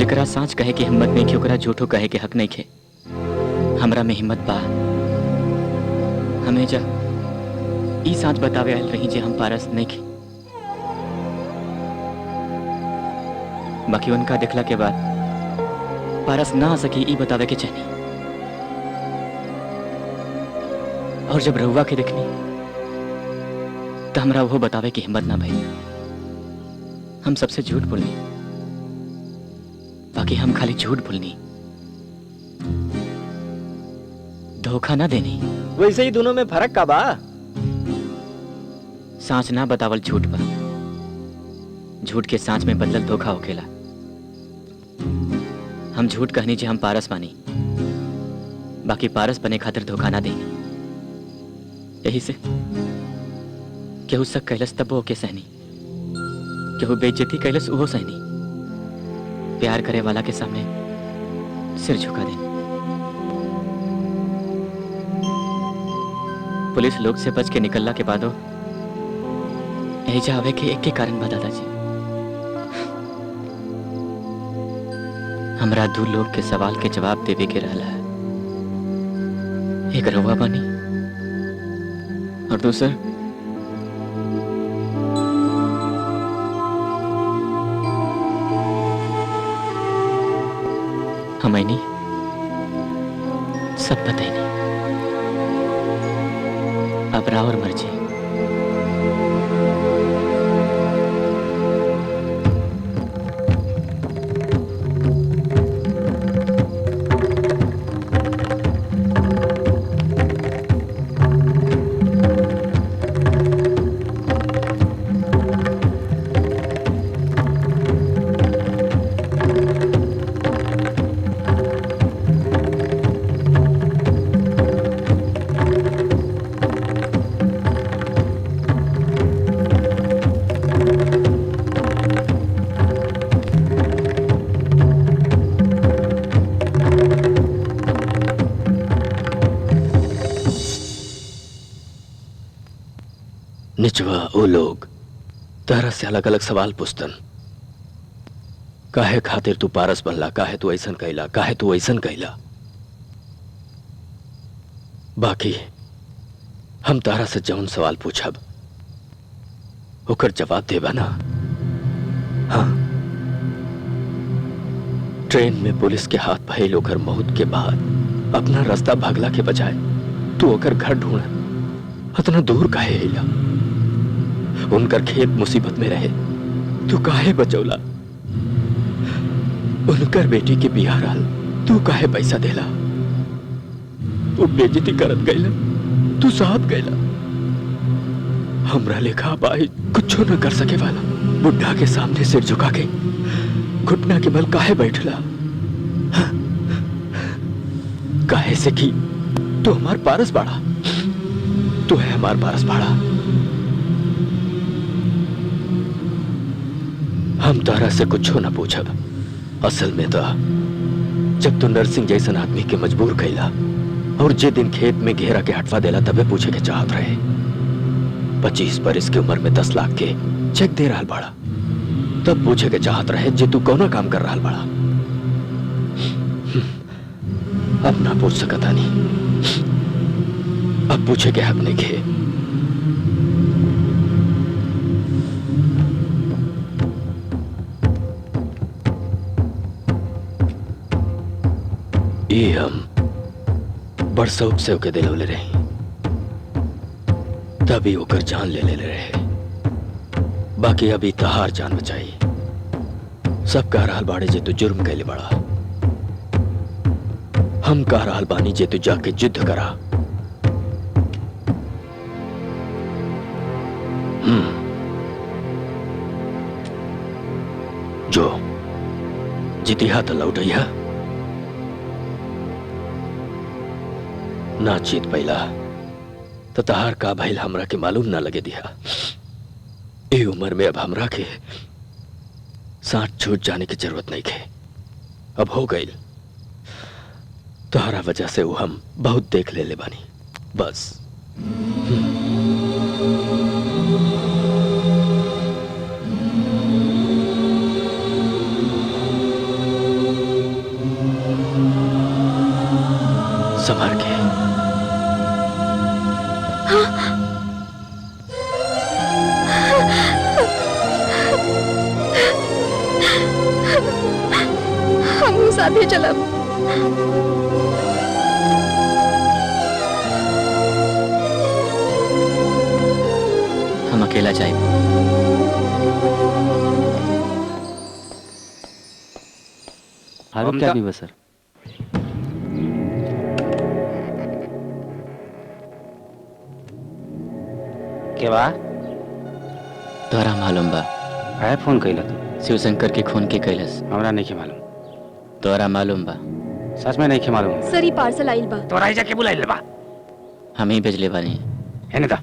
जकरा सांच कहे के हिम्मत नहीं खे ओकरा झूठो कहे के हक नहीं खे। हमरा में हिम्मत बा। हमें जा ई सांच बतावे आयल रही जे हम पारस नहीं खे। बाकी उनका देखला के बाद पारस ना आ सकी ई बतावे के चाहिए। और जब रहुआ के देखनी तो हमरा वो बतावे की हिम्मत ना भई। हम सबसे झूठ बोलनी, बाकी हम खाली झूठ बोलनी, धोखा ना देनी। वैसे ही दोनों में फर्क का बा? सांच ना बतावल झूठ बा, झूठ के सांच में बदलल धोखा होखेला। हम झूठ कहनी जे हम पारस बानी, बाकी पारस बने खातिर धोखा ना देनी। यही से केहू शक कैलस तब ओके सहनी, केहू बेइज्जती कैलस उहो सहनी। प्यार करे वाला के सामने सिर झुका देनी। पुलिस लोग से बच के निकलला के बादो एजा आवे के एक के कारण बा दादाजी। हमरा दू लोग के सवाल के जवाब देवे के रहला है। एक रहुआ बानी और दूसर हमें नहीं सब बताई नहीं। अब राव और मर्जी। निचवा वो लोग तरह से अलग अलग सवाल पूछतन। काहे खातिर तू पारस बनला, काहे तू ऐसन कैला, काहे तू ऐसन कैला। बाकी हम तारा से जौन सवाल पूछब ओकर जवाब देबा ना। हाँ, ट्रेन में पुलिस के हाथ भइल ओकर मौत के बाद अपना रास्ता भागला के बजाय तू ओकर घर ढूंढ इतना दूर काहे अइला। उनकर खेत मुसीबत में रहे, तू काहे बचौला। उनकर बेटी के बियाह रहल, तू काहे पैसा देला। तू बेइज्जती करत गइला, तू साथ गइला। हमरा लेखा बाई कुछ न कर सके वाला बुढ़ा के सामने सिर झुका के घुटना के बल काहे बैठला। काहे से कि तू हमार पारस बाड़ा, तू है हमार पारस बाड़ा। हम तारा से कुछ न पूछब। असल में तो जब तू नरसिंह जैसन आदमी के मजबूर कैला और जे दिन खेत में घेरा के हटवा देला तबे पूछे के चाहत रहे। 25 बरस की उम्र में 10 लाख के चेक दे रहा बड़ा, तब पूछे के चाहत रहे जे तू कौना काम कर रहा बड़ा। अब ना पूछ सकता नहीं, अब पूछे के हक नहीं खे। ये हम बड़ शौक से ओके दिलवले रही, तभी ओकर जान ले रहे। बाकी अभी तहार जान बचाई। सब कह रहा बाड़े जे तू जुर्म कैले बड़ा। हम कह रहा बानी जे तू जाके युद्ध करा। जो जीतिहा तो लौटैया, ना जीत पैला तो तहार का भइल हमरा के मालूम ना लगे दिया। ए उम्र में अब हमरा के साथ छूट जाने की जरूरत नहीं है। अब हो गई तोहरा वजह से वो हम बहुत देख ले बानी बस। संभाल के। हम साथे चलब। हम अकेला जाए। हारू क्या भी सर? के बा? तोरा मालूम बा? है फोन कैला तू? शिवशंकर के खून के कैलस। हमरा नहीं के मालूम। तोरा मालूम बा? सच में नहीं के मालूम। सर ई पार्सल आइल बा। तोरा ही जाके बुलाइल बा। हम ही भेजले बानी। हेने दा।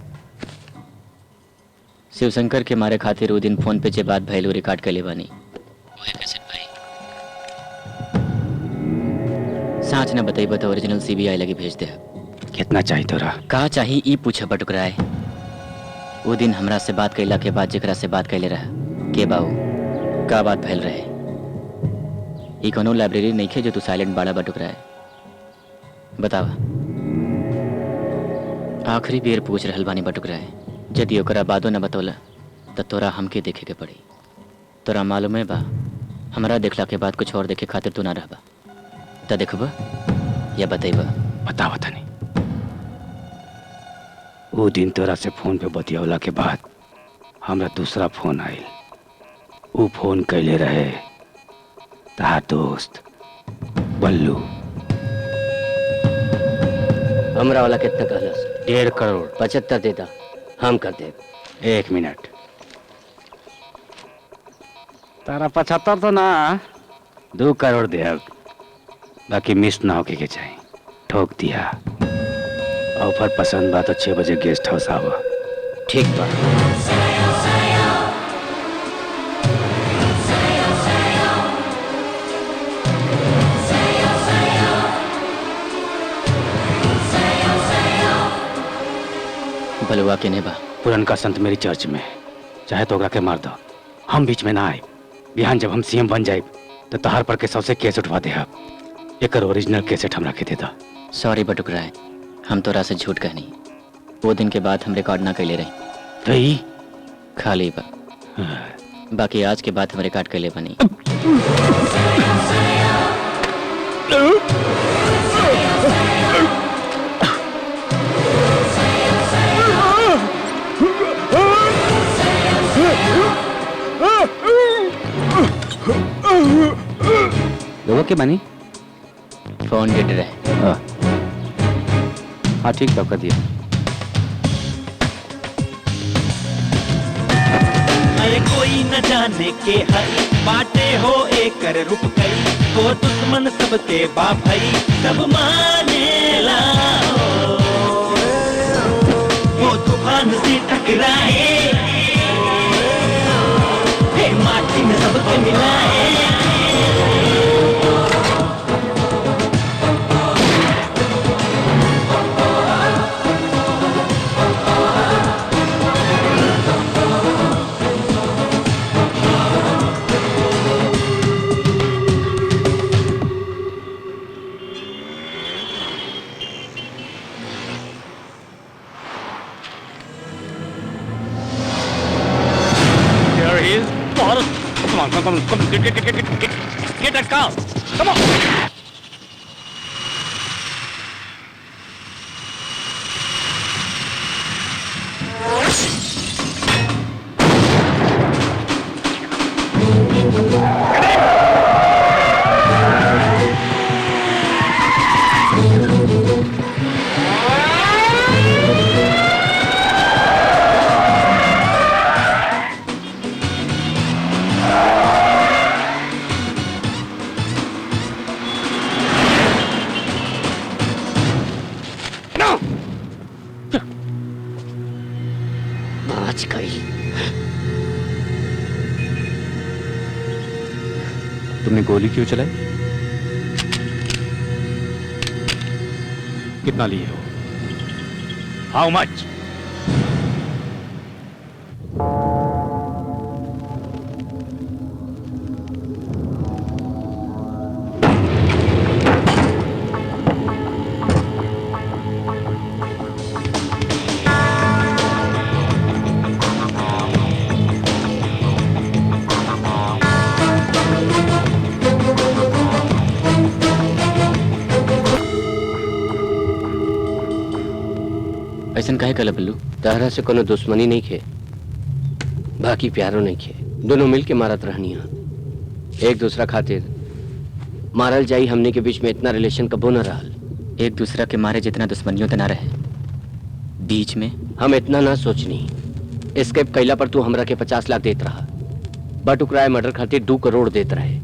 शिवशंकर के मारे खातिर वो दिन फोन पे जे बात भइल रिकॉर्ड कर ले बानी। साँच न बताई तो ओरिजिनल सीबीआई लगी भेज दे। कितना चाहिए तोरा? कहा चाहिए ई पूछे बटुकराए। वो दिन हमरा से बात कैला के बाद जेकरा से बात कैले रहा के बाऊ का बात भइल रहे। ई कोनो लाइब्रेरी नहीं खे जो तू साइलेंट बाड़ा बटुकराए। बतावा। आखिरी बेर पूछ रहल बानी बटुकराए। यदि ओकरा बादो न बतौला तो तोरा हमके देखे के पड़ी। तोरा मालूम है बा हमरा देखला के बाद कुछ और देखे खातिर तू ना रहबा। त देखबा या बतैबा? बता नहीं। वो दिन तोरा से फोन पे बतियौला के बाद हमरा दूसरा फोन आइल। वो फोन कैले रहे तार दोस्त बल्लू। हमरा वाला कितना कहलस? 1.5 करोड़। 75 देता हम कर दे। 1 मिनट। तारा 75 तो ना 2 करोड़ दे। अब बाकी मिस ना होके के चाहिए। ठोक दिया। ऑफर पसंद बा तो 6 बजे गेस्ट हाउस आवा। ठीक बा। बलुआ के नेबा पुरनका संत मेरी चर्च में। चाहे तो ओकरा के मार दो, हम बीच में ना आए। बिहान जब हम सीएम बन जाए तो तहार पर के सबसे केस उठवा दे। एकर ओरिजिनल केसेट हमरा के दे दा। सॉरी बटुकराए, हम तोरा से झूठ कहनी। वो दिन के बाद हम रिकॉर्ड ना कैले रही। तो खाली बा। बाकी आज के बाद हम रिकॉर्ड कैले बनी। लोगों के बनी फोन डेट रहे। हाँ ठीक है, कर दिया। अरे कोई न जाने के हई बाटे हो एकर रूप कई। तो दुश्मन सबके बा भई सब मानेला। वो तूफान से टकराए, हे माटी में सबके मिलाए। Come on, get that car. Come on. तुमने गोली क्यों चलाई? कितना लिए हो? हाउ मच? ऐसा काहे कल बल्लू? तहरा से कोनो दुश्मनी नहीं खे, बाकी प्यारो नहीं खे। दोनों मिल के मारत रहनी है एक दूसरा खातिर। मारल जाई हमने के बीच में इतना रिलेशन कबो न रहल। एक दूसरा के मारे जितना दुश्मनियों तना रहे, बीच में हम इतना ना सोचनी। एस्केप कैला पर तू हमरा के 50 लाख देत रहा, बट ओकरा मर्डर खातिर 2 करोड़ देत रहे।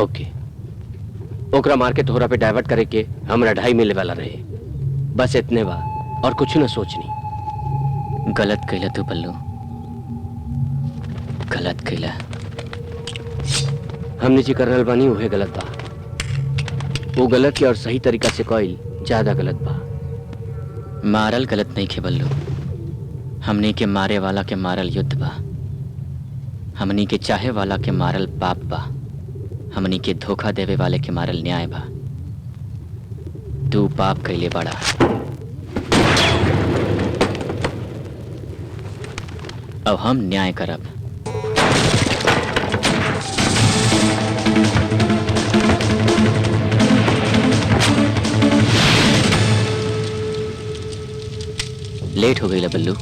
ओके, ओकरा मार के तोहरा पे डाइवर्ट करे के हमरा 2.5 मिले वाला रहे। बस इतने बा और कुछ ना सोचनी। गलत कैला तू बल्लू, गलत कैला। हमने जी कर रहल बानी उहे गलत बा। वो गलत के और सही तरीका से कइल ज्यादा गलत बा। मारल गलत नहीं खे बल्लू, हमनी के मारे वाला के मारल युद्ध बा। हमनी के चाहे वाला के मारल पाप बा। हमनी के धोखा देवे वाले के मारल न्याय बा। तू पाप कैले बड़ा, अब हम न्याय करब। लेट हो गई ला बल्लू।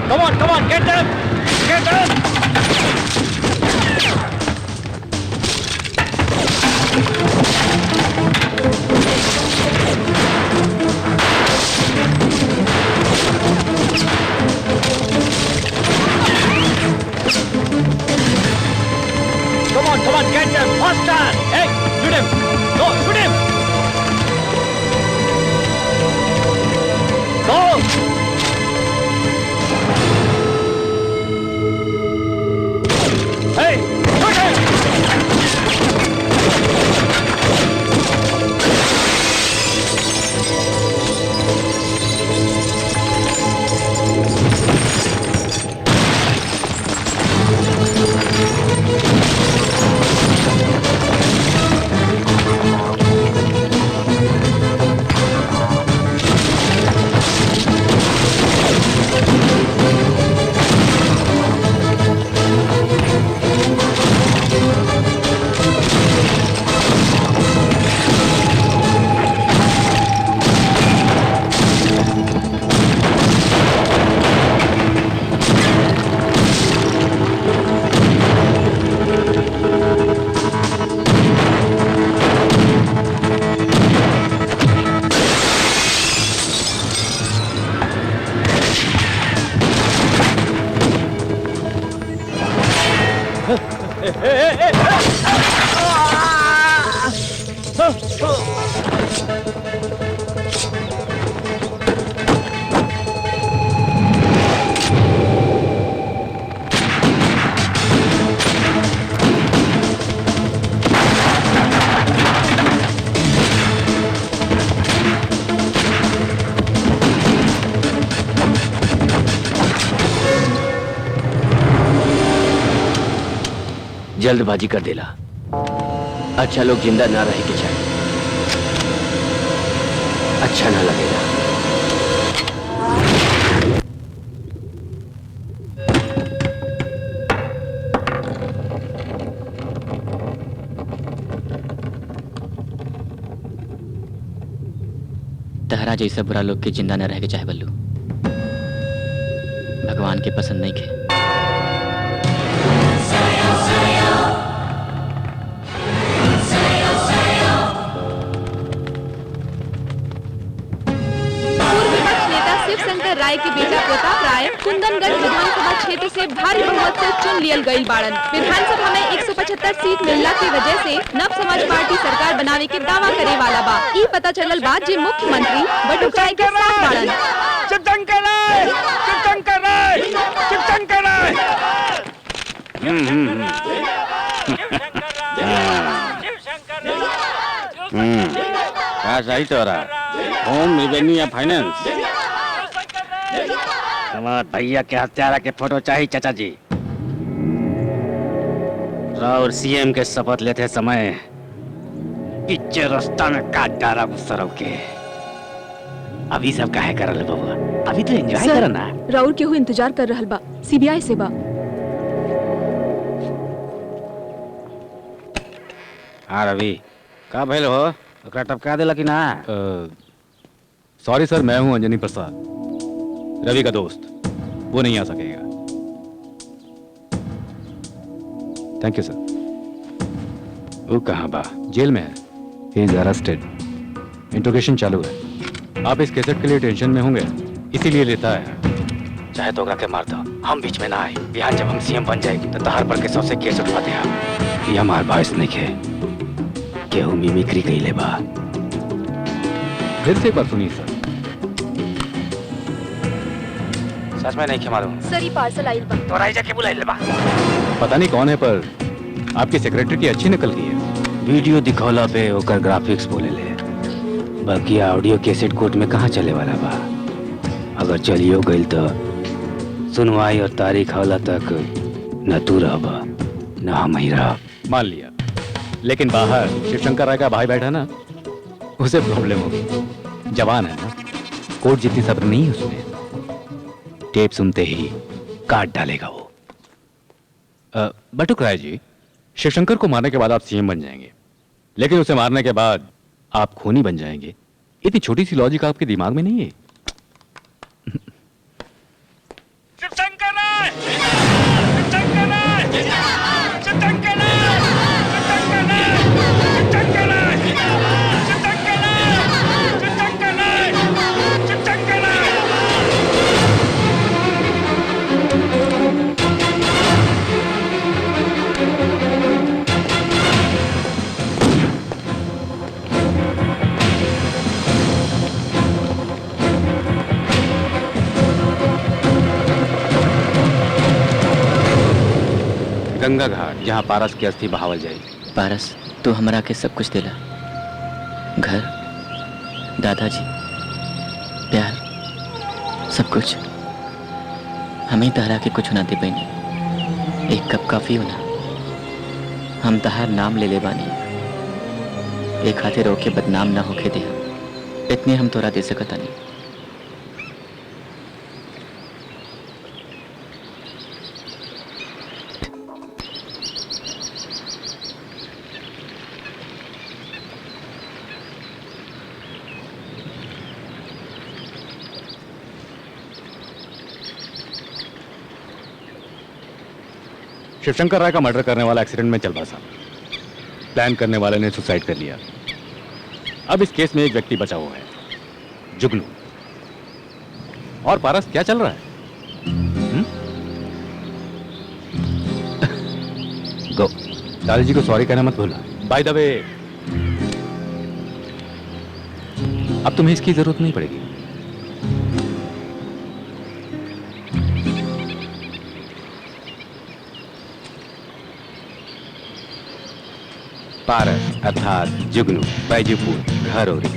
Come on, get them! Get them! Come on, get them! Faster! Hey, shoot him! Go, shoot him! Go! Hey, shoot him! जल्दबाजी कर देला। अच्छा लोग जिंदा ना रहे के चाहिए, अच्छा ना लगेगा। तहरा जैसा बुरा लोग के जिंदा न रह के चाहे बल्लू, भगवान के पसंद नहीं खे। शिवशंकर राय के बेटा प्रताप राय कुंदनगढ़ विधानसभा क्षेत्र से भारी बहुमत से चुन लियल गई बाड़न। विधानसभा में 175 सीट मिलला की वजह से नव समाज पार्टी सरकार बनावे के दावा करे वाला बा। ई पता चलल बाद जे मुख्यमंत्री बटुक राय के साथ बाड़न। शिवशंकर राय, शिवशंकर राय, शिवशंकर राय। क्या सही तो रहा? होम रेवेन्यू या फाइनेंस? हमारे भैया के हत्यारा के फोटो चाहिए चाचा जी। और सीएम के शपथ लेते समय पीछे रास्ता में काट डाला गुस्सरव के। अभी सब काहे करल बबुआ? अभी तो एंजॉय करना। राउर केहू इंतजार कर रहल बा, सीबीआई से बा। हाँ रवि, का भइल हो? ओकरा टपका देला कि ना? सॉरी सर, मैं हूं अंजनी प्रसाद, रवि का दोस्त। वो नहीं आ सकेगा। थैंक यू सर। वो कहाँ बा? जेल में है। He is arrested. इंट्रोगेशन चालू है। आप इस कैसेट के लिए टेंशन में होंगे, इसीलिए लेता है। चाहे तो ओकरा के मार दो, हम बीच में ना आए। बिहान जब हम सीएम बन जाए तो तहार पर के सबसे केस उठवा दे। हम ये हमार वॉइस नहीं है, केहू मिमिक्री कइले बा। फिर से एक बार सुनिए सर। सच में नहीं के मालूम। सर ये पार्सल आइल बा। तो राइजा के बुलाइल बा। पता नहीं कौन है, पर आपकी सेक्रेटरी की अच्छी नकल की है। वीडियो दिखौला पे ओकर ग्राफिक्स बोले ले, बाकी ऑडियो कैसेट कोर्ट में कहाँ चले वाला बा। अगर चलियो गइल तो सुनवाई और तारीख होला तक न तू रहबा न हम ही रह। मान लिया, लेकिन बाहर शिवशंकर राय का भाई बैठा ना, उसे प्रॉब्लम होगी। जवान है ना, कोर्ट जितनी सब्र नहीं है उसमें। टेप सुनते ही काट डालेगा वो। बटुक राय जी, शिवशंकर को मारने के बाद आप सीएम बन जाएंगे, लेकिन उसे मारने के बाद आप खूनी बन जाएंगे। इतनी छोटी सी लॉजिक आपके दिमाग में नहीं है? शिवशंकर राय! शिवशंकर राय! शिवशंकर राय! शिवशंकर राय! शिवशंकर राय! शिवशंकर राय! शिवशंकर राय! शिवशंकर राय! गंगा घाट, जहाँ पारस की अस्थि बहावल जाएगी। पारस, तू हमरा के सब कुछ दिला। घर, दादाजी, प्यार, सब कुछ। हमें तहरा के कुछ ना दे पैनी। एक कप काफी हो ना। हम तहार नाम ले ले बानी, एक हाथे रोके बदनाम ना होके दे। इतने हम तोरा दे सकता नहीं। शिवशंकर राय का मर्डर करने वाला एक्सीडेंट में चल बसा। प्लान करने वाले ने सुसाइड कर लिया। अब इस केस में एक व्यक्ति बचा हुआ है, जुगनू। और पारस, क्या चल रहा है? गो, दादाजी को सॉरी कहना मत भूलना। बाय द वे, अब तुम्हें इसकी जरूरत नहीं पड़ेगी। पारस अर्थात जुगनू, बैजूपुर, घरौरी।